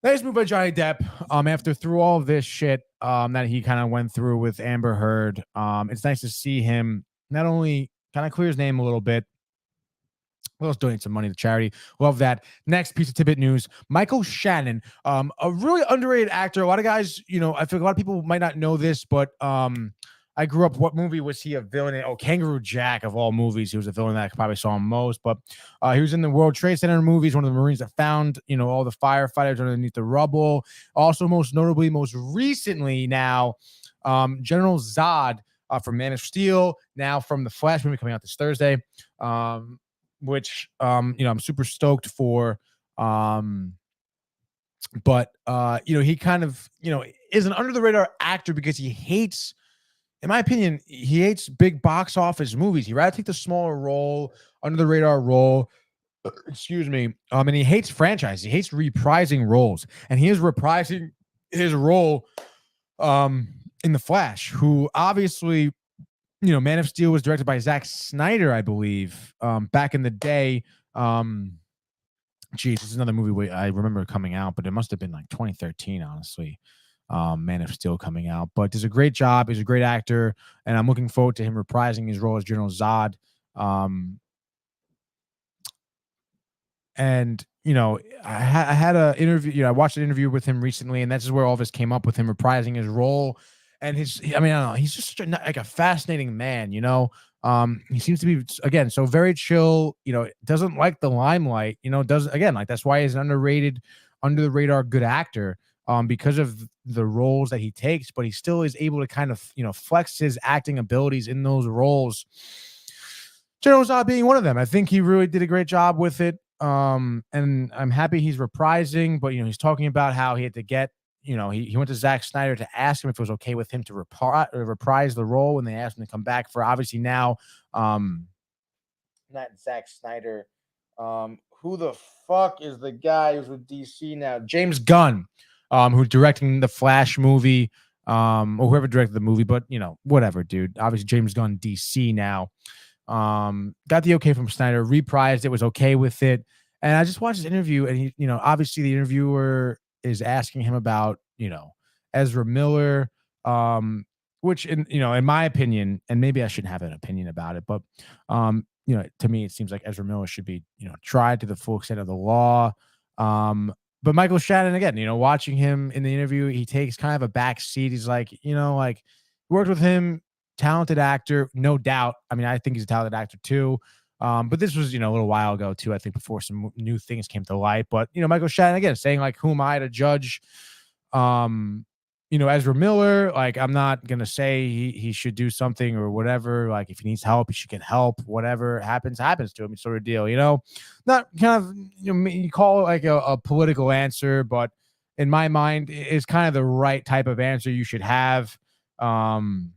Nice move by Johnny Depp. After through all of this shit that he kind of went through with Amber Heard, it's nice to see him not only kind of clear his name a little bit. We'll also donate some money to charity. Love that. Next piece of tidbit news. Michael Shannon, a really underrated actor. A lot of guys, I feel like a lot of people might not know this, but I grew up. What movie was he a villain in? Oh, Kangaroo Jack, of all movies. He was a villain that I probably saw him most. But he was in the World Trade Center movies, one of the Marines that found, all the firefighters underneath the rubble. Also, most notably, most recently now, General Zod from Man of Steel, now from the Flash movie coming out this Thursday. Which I'm super stoked for. But he kind of, is an under the radar actor because he hates, in my opinion, he hates big box office movies. He'd rather take the smaller role, under the radar role. Excuse me. And he hates franchise. He hates reprising roles. And he is reprising his role in the Flash, who obviously, Man of Steel was directed by Zack Snyder, I believe, back in the day. This is another movie I remember coming out, but it must have been like 2013, honestly. Man of Steel coming out, but does a great job. He's a great actor, and I'm looking forward to him reprising his role as General Zod. And I had an interview. I watched an interview with him recently, and that's where all this came up with him reprising his role. And I don't know. He's just such a fascinating man, He seems to be, again, so very chill, doesn't like the limelight, that's why he's an underrated, under the radar good actor, because of the roles that he takes, but he still is able to kind of, flex his acting abilities in those roles. General Zod being one of them. I think he really did a great job with it. And I'm happy he's reprising, but, he's talking about how he had to get, he went to Zack Snyder to ask him if it was okay with him to reprise the role when they asked him to come back for, obviously now, not Zack Snyder. Who the fuck is the guy who's with DC now? James Gunn, who's directing the Flash movie, or whoever directed the movie, but whatever, dude. Obviously James Gunn, DC now. Got the okay from Snyder, reprised it, was okay with it. And I just watched this interview, and he, obviously the interviewer is asking him about, Ezra Miller, which in my opinion, and maybe I shouldn't have an opinion about it, but to me, it seems like Ezra Miller should be, tried to the full extent of the law. But Michael Shannon, again, watching him in the interview, he takes kind of a back seat. He's like, worked with him, talented actor, no doubt. I mean, I think he's a talented actor too. But this was, a little while ago too, I think, before some new things came to light. But, Michael Shannon, again, saying like, who am I to judge, Ezra Miller? Like, I'm not going to say he should do something or whatever. Like, if he needs help, he should get help. Whatever happens to him, sort of deal, not kind of, you call it like a political answer, but in my mind, is kind of the right type of answer you should have. In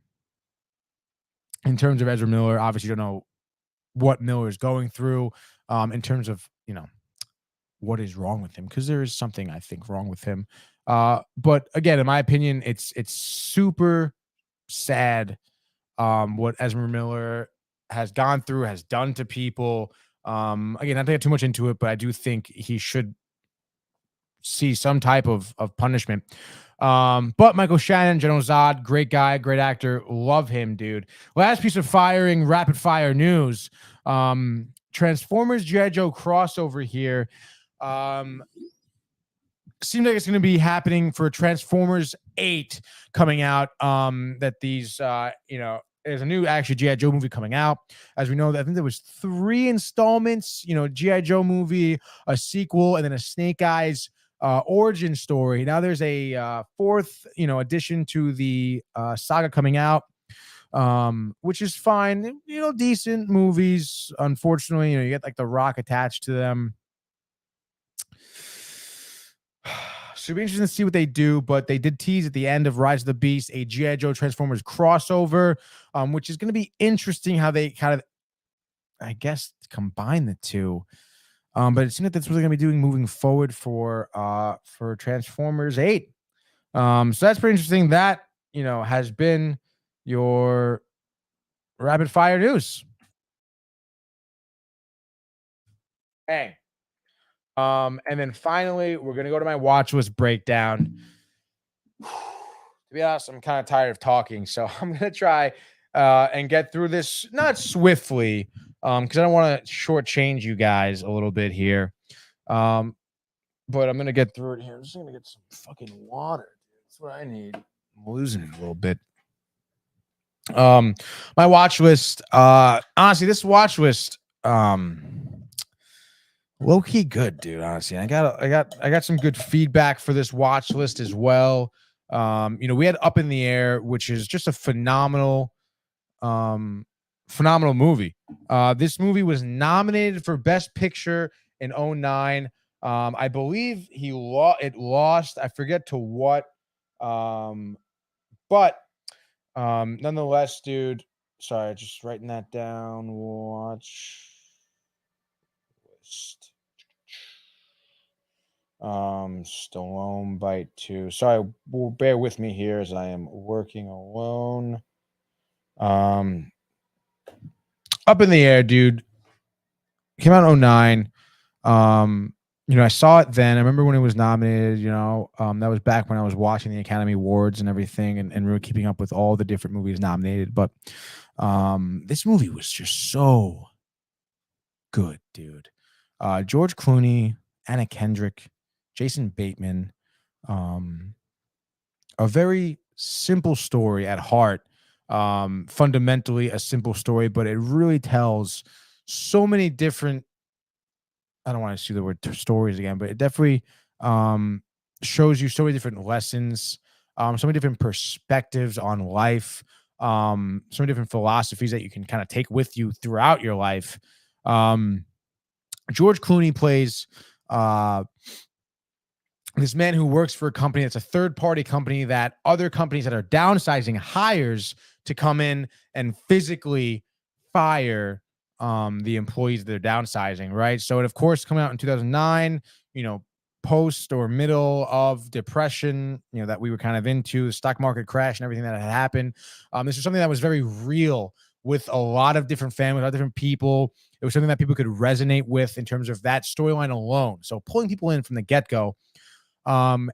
terms of Ezra Miller, obviously, you don't know what Miller is going through, in terms of, what is wrong with him, because there is something, I think, wrong with him. But again, in my opinion, it's super sad, what Ezra Miller has gone through, has done to people. Again, not to get too much into it, but I do think he should see some type of punishment. But Michael Shannon, General Zod, great guy, great actor, love him, dude. Last piece of rapid fire news. Transformers G.I. Joe crossover here. Seems like it's going to be happening for Transformers 8 coming out. That these, there's a new actually G.I. Joe movie coming out. As we know, I think there was 3 installments, G.I. Joe movie, a sequel, and then a Snake Eyes origin story. Now there's a 4th, addition to the saga coming out, which is fine. Decent movies. Unfortunately, you get like The Rock attached to them. So it'll be interesting to see what they do, but they did tease at the end of Rise of the Beast a G.I. Joe Transformers crossover, which is going to be interesting how they kind of, I guess, combine the two. But it seems like that's what they're going to be doing moving forward for Transformers 8. So that's pretty interesting. That, has been your rapid fire news. Hey. And then finally, we're going to go to my watch list breakdown. To be honest, I'm kind of tired of talking, so I'm going to try and get through this, not swiftly, because I don't want to shortchange you guys a little bit here. But I'm going to get through it here. I'm just going to get some fucking water. That's what I need. I'm losing it a little bit. My watch list, honestly, this watch list, low-key good, dude, honestly. I got some good feedback for this watch list as well. We had Up in the Air, which is just a phenomenal movie. This movie was nominated for Best Picture in 2009. I believe it lost. I forget to what. But nonetheless, dude, sorry, just writing that down. Watch list. Stallone Bite 2. Sorry, bear with me here as I am working alone. Up in the Air, dude, came out in 2009. I saw it then. I remember when it was nominated, that was back when I was watching the Academy Awards and everything, and really keeping up with all the different movies nominated. But this movie was just so good, dude. George Clooney, Anna Kendrick, Jason Bateman, a very simple story at heart, fundamentally a simple story, but it really tells so many different, I don't want to see the word stories again, but it definitely shows you so many different lessons, so many different perspectives on life, so many different philosophies that you can kind of take with you throughout your life. George Clooney plays this man who works for a company that's a third-party company that other companies that are downsizing hires to come in and physically fire the employees that they're downsizing, right? So it, of course, coming out in 2009, post or middle of depression, that we were kind of into, the stock market crash and everything that had happened. This was something that was very real with a lot of different families, a lot of different people. It was something that people could resonate with in terms of that storyline alone. So pulling people in from the get-go, and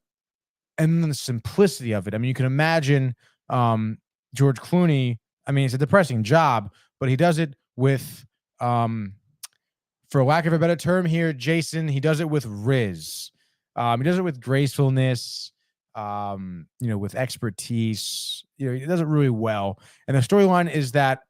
then the simplicity of it. I mean, you can imagine George Clooney. I mean, it's a depressing job, but he does it with For lack of a better term here, Jason, he does it with riz. He does it with gracefulness, with expertise. He does it really well. And the storyline is that,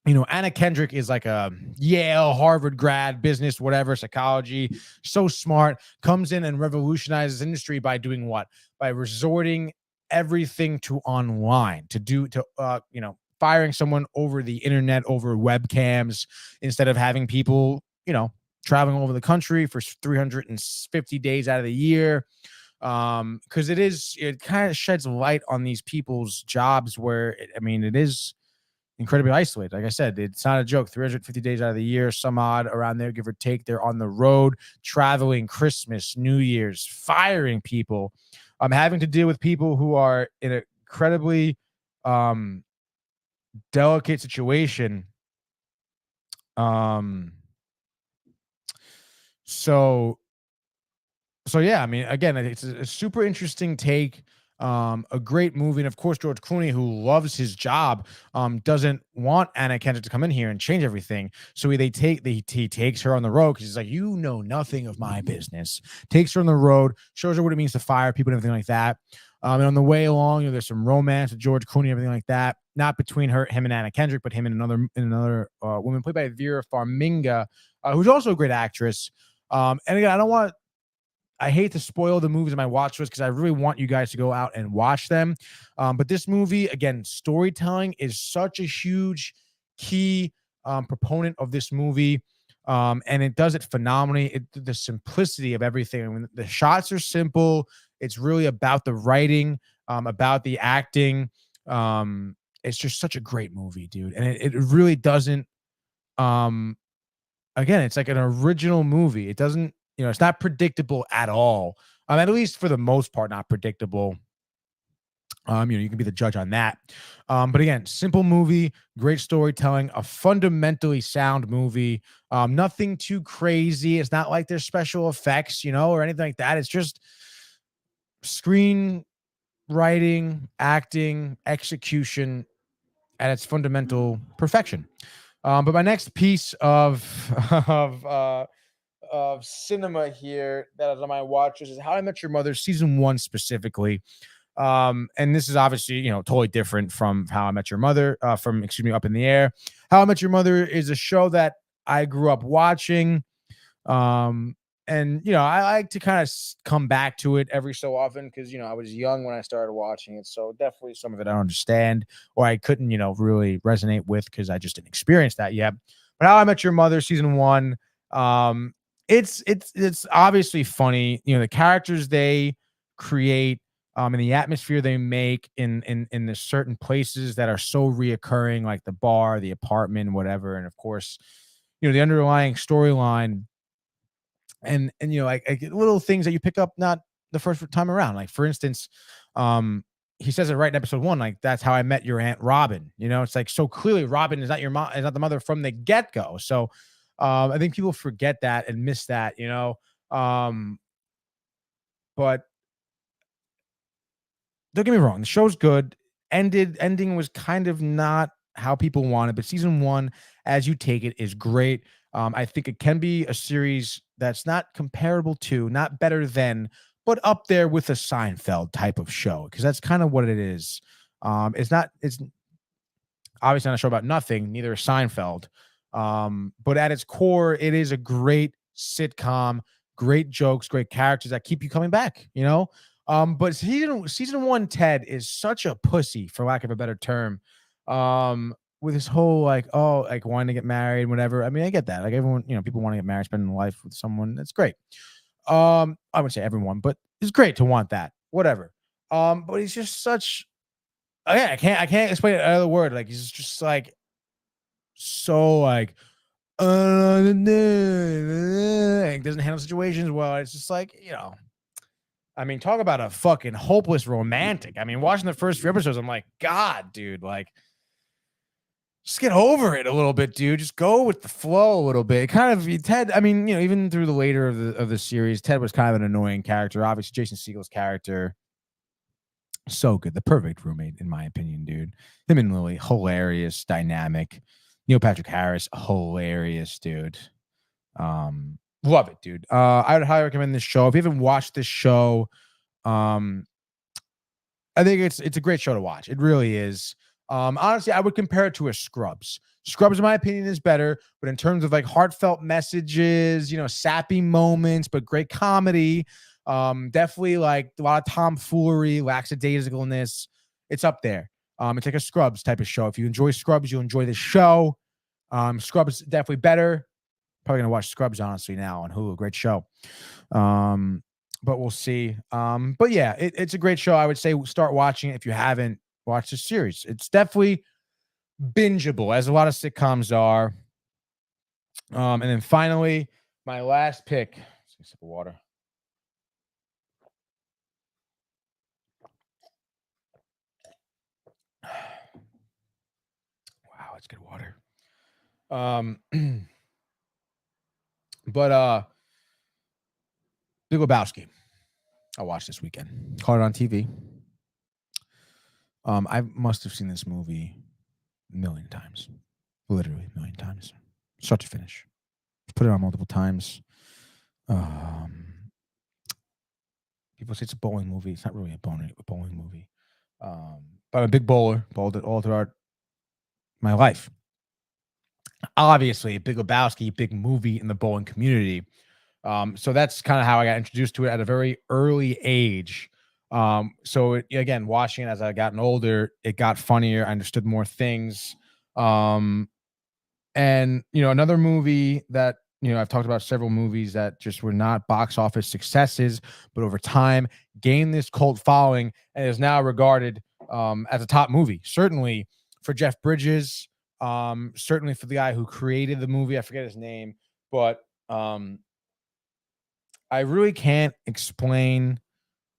Anna Kendrick is like a Yale, Harvard grad, business, whatever, psychology, so smart, comes in and revolutionizes industry by doing what? By resorting everything to online, firing someone over the internet, over webcams, instead of having people, traveling all over the country for 350 days out of the year. Because it kind of sheds light on these people's jobs where, it is incredibly isolated. Like I said, it's not a joke. 350 days out of the year, some odd around there, give or take. They're on the road, traveling Christmas, New Year's, firing people. Having to deal with people who are in an incredibly delicate situation. So yeah, again, it's a super interesting take. A great movie. And of course, George Clooney, who loves his job, doesn't want Anna Kendrick to come in here and change everything. So he takes her on the road because he's like, you know nothing of my business. Takes her on the road, shows her what it means to fire people and everything like that. And on the way along, there's some romance with George Clooney, everything like that. Not between him and Anna Kendrick, but him and another woman played by Vera Farmiga, who's also a great actress. And again, I hate to spoil the movies in my watch list because I really want you guys to go out and watch them. But this movie, again, storytelling is such a huge key proponent of this movie. And it does it phenomenally. The simplicity of everything. The shots are simple. It's really about the writing, about the acting. It's just such a great movie, dude. And it really doesn't, again, it's like an original movie. It doesn't, it's not predictable at all. At least for the most part, not predictable. You can be the judge on that. But again, simple movie, great storytelling, a fundamentally sound movie. Nothing too crazy. It's not like there's special effects, or anything like that. It's just screen writing, acting, execution at its fundamental perfection. But my next piece of cinema here that is on my watch is How I Met Your Mother season 1 specifically. And this is obviously, totally different from How I Met Your Mother, Up in the Air. How I Met Your Mother is a show that I grew up watching. And, I like to kind of come back to it every so often because, I was young when I started watching it. So definitely some of it I don't understand or I couldn't, really resonate with because I just didn't experience that yet. But How I Met Your Mother season 1, it's obviously funny. The characters they create, and the atmosphere they make in the certain places that are so reoccurring, like the bar, the apartment, whatever. And of course, the underlying storyline and like little things that you pick up not the first time around. Like for instance, he says it right in episode 1, like that's how I met your Aunt Robin. It's like so clearly Robin is not your mom, is not the mother from the get-go. So I think people forget that and miss that, but don't get me wrong, the show's good. Ending was kind of not how people wanted, but season 1, as you take it, is great. I think it can be a series that's not comparable to, not better than, but up there with a Seinfeld type of show, because that's kind of what it is. It's obviously not a show about nothing, neither is Seinfeld. But at its core, it is a great sitcom, great jokes, great characters that keep you coming back, But season 1, Ted is such a pussy, for lack of a better term. With his whole wanting to get married, whatever. I get that. Like everyone, people want to get married, spend life with someone. That's great. I wouldn't say everyone, but it's great to want that. Whatever. But he's just such. I can't explain it another word. Like he's just like so like doesn't handle situations well. It's just like talk about a fucking hopeless romantic. Watching the first few episodes, I'm like, God, dude, like. Just get over it a little bit, dude. Just go with the flow a little bit. Ted, even through the later of the series, Ted was kind of an annoying character. Obviously, Jason Segel's character, so good. The perfect roommate, in my opinion, dude. Him and Lily, hilarious, dynamic. Neil Patrick Harris, hilarious, dude. Love it, dude. I would highly recommend this show. If you haven't watched this show, I think it's a great show to watch. It really is. Honestly, I would compare it to a Scrubs. Scrubs, in my opinion, is better, but in terms of like heartfelt messages, sappy moments, but great comedy, definitely like a lot of tomfoolery, lackadaisicalness. It's up there. It's like a Scrubs type of show. If you enjoy Scrubs, you'll enjoy this show. Scrubs definitely better. Probably gonna watch Scrubs honestly now on Hulu. Great show. But we'll see. But yeah, it's a great show. I would say start watching it if you haven't watched the series. It's definitely bingeable, as a lot of sitcoms are. And then finally, my last pick. Let's get a sip of water. Wow, it's good water. But Big Lebowski. I watched this weekend. Caught it on TV. I must have seen this movie a million times. Literally a million times. Start to finish. Put it on multiple times. People say it's a bowling movie. It's not really a bowling movie. But I'm a big bowler. Bowled it all throughout my life. Obviously, Big Lebowski, big movie in the bowling community. So that's kind of how I got introduced to it at a very early age. Again, watching it as I gotten older, it got funnier. I understood more things. And another movie that, I've talked about several movies that just were not box office successes, but over time gained this cult following and is now regarded as a top movie. Certainly for Jeff Bridges, certainly for the guy who created the movie. I forget his name, but I really can't explain.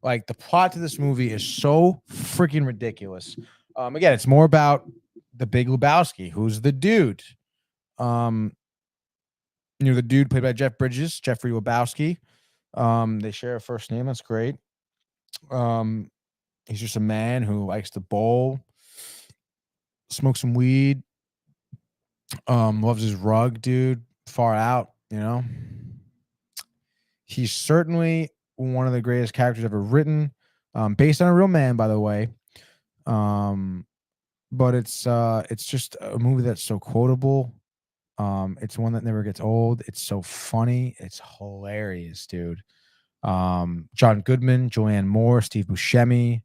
Like, the plot to this movie is so freaking ridiculous. Again, it's more about the Big Lebowski, who's the dude. The dude played by Jeff Bridges, Jeffrey Lebowski. They share a first name. That's great. He's just a man who likes to bowl, smoke some weed, loves his rug, dude. Far out, He's certainly one of the greatest characters ever written, based on a real man, by the way. But it's just a movie that's so quotable. It's one that never gets old. It's so funny. It's hilarious, dude. John Goodman, Julianne Moore, Steve Buscemi.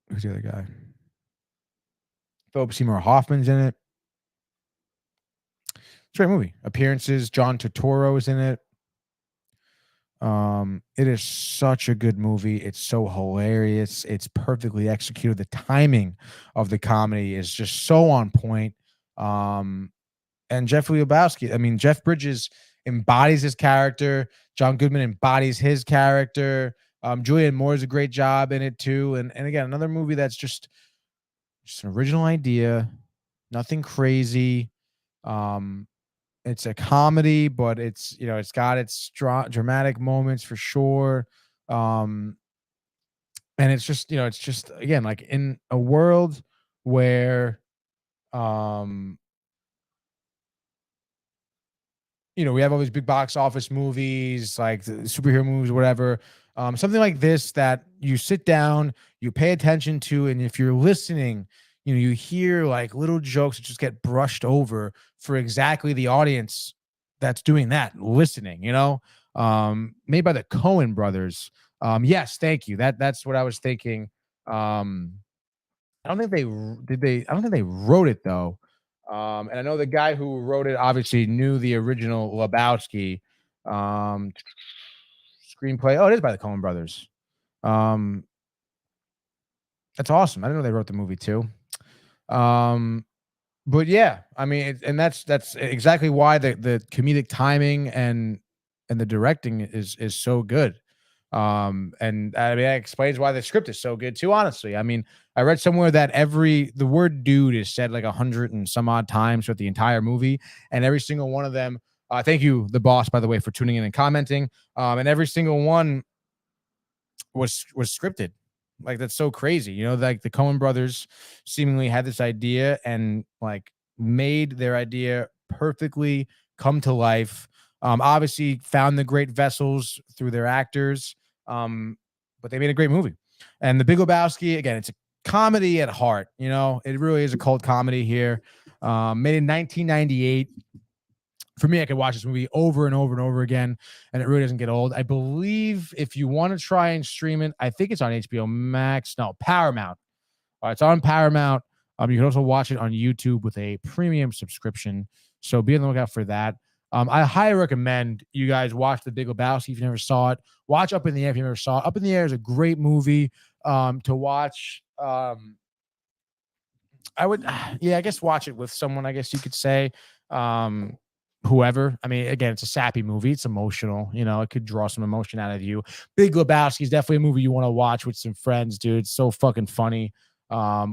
Who's the other guy? Philip Seymour Hoffman's in it. It's a great movie. Appearances, John Turturro is in it. It is such a good movie. It's so hilarious. It's perfectly executed. The timing of the comedy is just so on point. And Jeffrey Lebowski, Jeff Bridges embodies his character. John Goodman embodies his character. Julianne Moore does a great job in it too. And again, another movie that's just an original idea, nothing crazy. It's a comedy, but it's got its dramatic moments for sure. And it's just again, like, in a world where we have all these big box office movies, like the superhero movies, whatever. Something like this that you sit down, you pay attention to, and if you're listening, you hear like little jokes that just get brushed over for exactly the audience that's doing that, listening, made by the Coen brothers. Yes, thank you. That's what I was thinking. I don't think they wrote it though. And I know the guy who wrote it obviously knew the original Lebowski screenplay. Oh, it is by the Coen brothers. That's awesome. I didn't know they wrote the movie too. But yeah, and that's exactly why the comedic timing and the directing is so good. And that explains why the script is so good too, honestly. I read somewhere that the word dude is said like 100 and some odd times throughout the entire movie, and every single one of them, thank you, the boss, by the way, for tuning in and commenting. And every single one was scripted. Like, that's so crazy. You know, like the Coen brothers seemingly had this idea and like made their idea perfectly come to life. Obviously found the great vessels through their actors. But they made a great movie. And The Big Lebowski, again, it's a comedy at heart. You know, it really is a cult comedy here. Made in 1998. For me, I could watch this movie over and over and over again, and it really doesn't get old. I believe if you want to try and stream it, I think it's on HBO Max. No, Paramount. It's on Paramount. You can also watch it on YouTube with a premium subscription. So be on the lookout for that. I highly recommend you guys watch The Big Lebowski if you never saw it. Watch Up in the Air if you never saw it. Up in the Air is a great movie to watch. I would, yeah, I guess watch it with someone, I guess you could say. Whoever. I mean, again, it's a sappy movie. It's emotional. You know, it could draw some emotion out of you. Big Lebowski is definitely a movie you want to watch with some friends, dude. It's so fucking funny.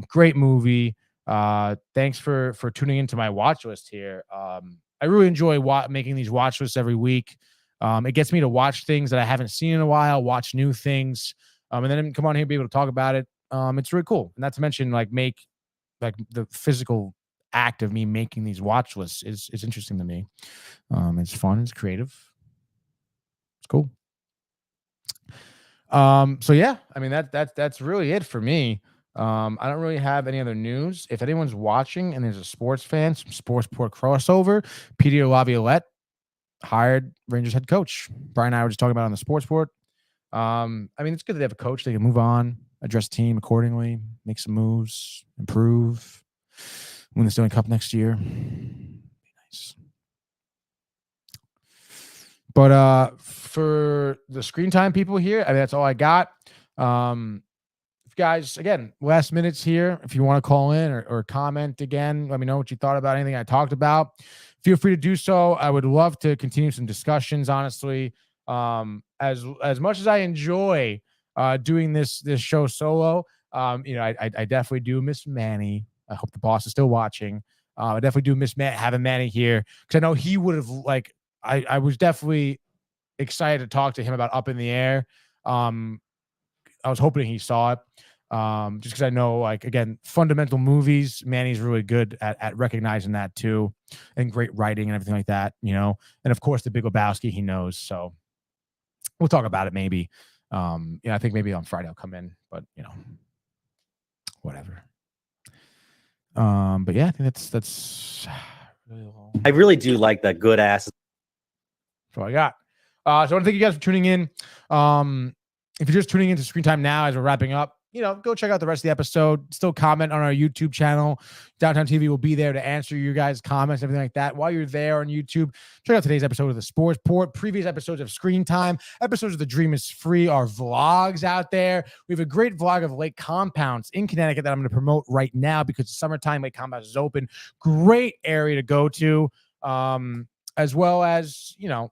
Great movie. Thanks for tuning into my watch list here. I really enjoy making these watch lists every week. It gets me to watch things that I haven't seen in a while, watch new things, and then come on here and be able to talk about it. It's really cool. And not to mention, make the physical act of me making these watch lists is interesting to me. It's fun. It's creative. It's cool. So yeah, I mean, that's really it for me. I don't really have any other news. If anyone's watching and there's a sports fan, some sports port crossover, Peter Laviolette hired Rangers head coach. Brian and I were just talking about it on the sports port. I mean, it's good that they have a coach. They can move on, address team accordingly, make some moves, improve, win the Stanley Cup next year. Be nice. But for the screen time people here, I mean, that's all I got. Guys, again, last minutes here. If you want to call in or comment again, let me know what you thought about anything I talked about. Feel free to do so. I would love to continue some discussions, honestly. As much as I enjoy doing this show solo, you know, I definitely do miss Manny. I hope the boss is still watching. I definitely do miss having Manny here because I know he would have I was definitely excited to talk to him about Up in the Air. I was hoping he saw it. Just because I know, again, fundamental movies, Manny's really good at recognizing that too, and great writing and everything like that, you know. And of course, The Big Lebowski, he knows. So we'll talk about it maybe. Yeah, I think maybe on Friday I'll come in, but you know, whatever. But yeah, I think that's really long. I really do like that good ass. That's all I got. So I want to thank you guys for tuning in. If you're just tuning into Screen Time now as we're wrapping up, you know, go check out the rest of the episode. Still comment on our YouTube channel. Downtown TV will be there to answer your guys' comments, everything like that. While you're there on YouTube, check out today's episode of the Sports Port, previous episodes of Screen Time, episodes of The Dream is Free, our vlogs out there. We have a great vlog of Lake Compounce in Connecticut that I'm going to promote right now because it's summertime. Lake Compounce is open. Great area to go to, as well as, you know,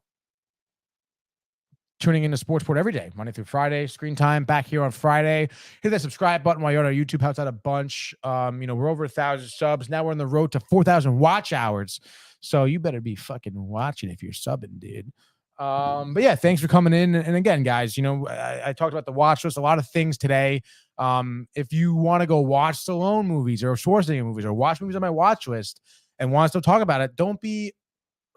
tuning into Sportsport every day, Monday through Friday, Screen Time back here on Friday. Hit that subscribe button while you're on our YouTube. Helps out a bunch. You know, we're over 1,000 subs. Now we're on the road to 4,000 watch hours. So you better be fucking watching if you're subbing, dude. But yeah, thanks for coming in. And again, guys, you know, I talked about the watch list, a lot of things today. If you want to go watch Stallone movies or Schwarzenegger movies or watch movies on my watch list and want us to talk about it, don't be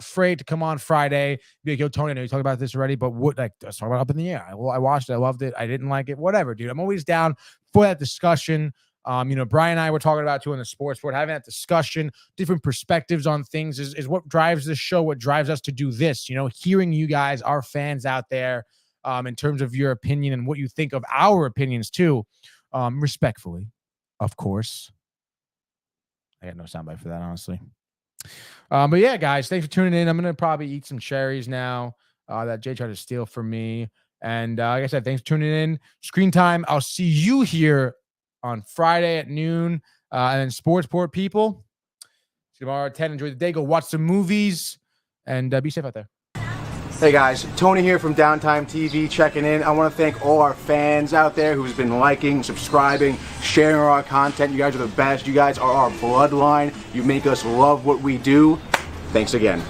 afraid to come on Friday. Be like, yo, Tony, I know you talked about this already, but let's talk about Up in the Air. I watched it. I loved it. I didn't like it. Whatever, dude. I'm always down for that discussion. You know, Brian and I were talking about too in the sports board, having that discussion, different perspectives on things is what drives this show, what drives us to do this, you know, hearing you guys, our fans out there, in terms of your opinion and what you think of our opinions too, respectfully, of course. I got no soundbite for that, honestly. But yeah, guys, thanks for tuning in. I'm going to probably eat some cherries now that Jay tried to steal from me. And like I said, thanks for tuning in. Screen Time. I'll see you here on Friday at noon. And then Sportsport people. See you tomorrow at 10. Enjoy the day. Go watch some movies. And be safe out there. Hey guys, Tony here from Downtime TV checking in. I want to thank all our fans out there who's been liking, subscribing, sharing our content. You guys are the best. You guys are our bloodline. You make us love what we do. Thanks again.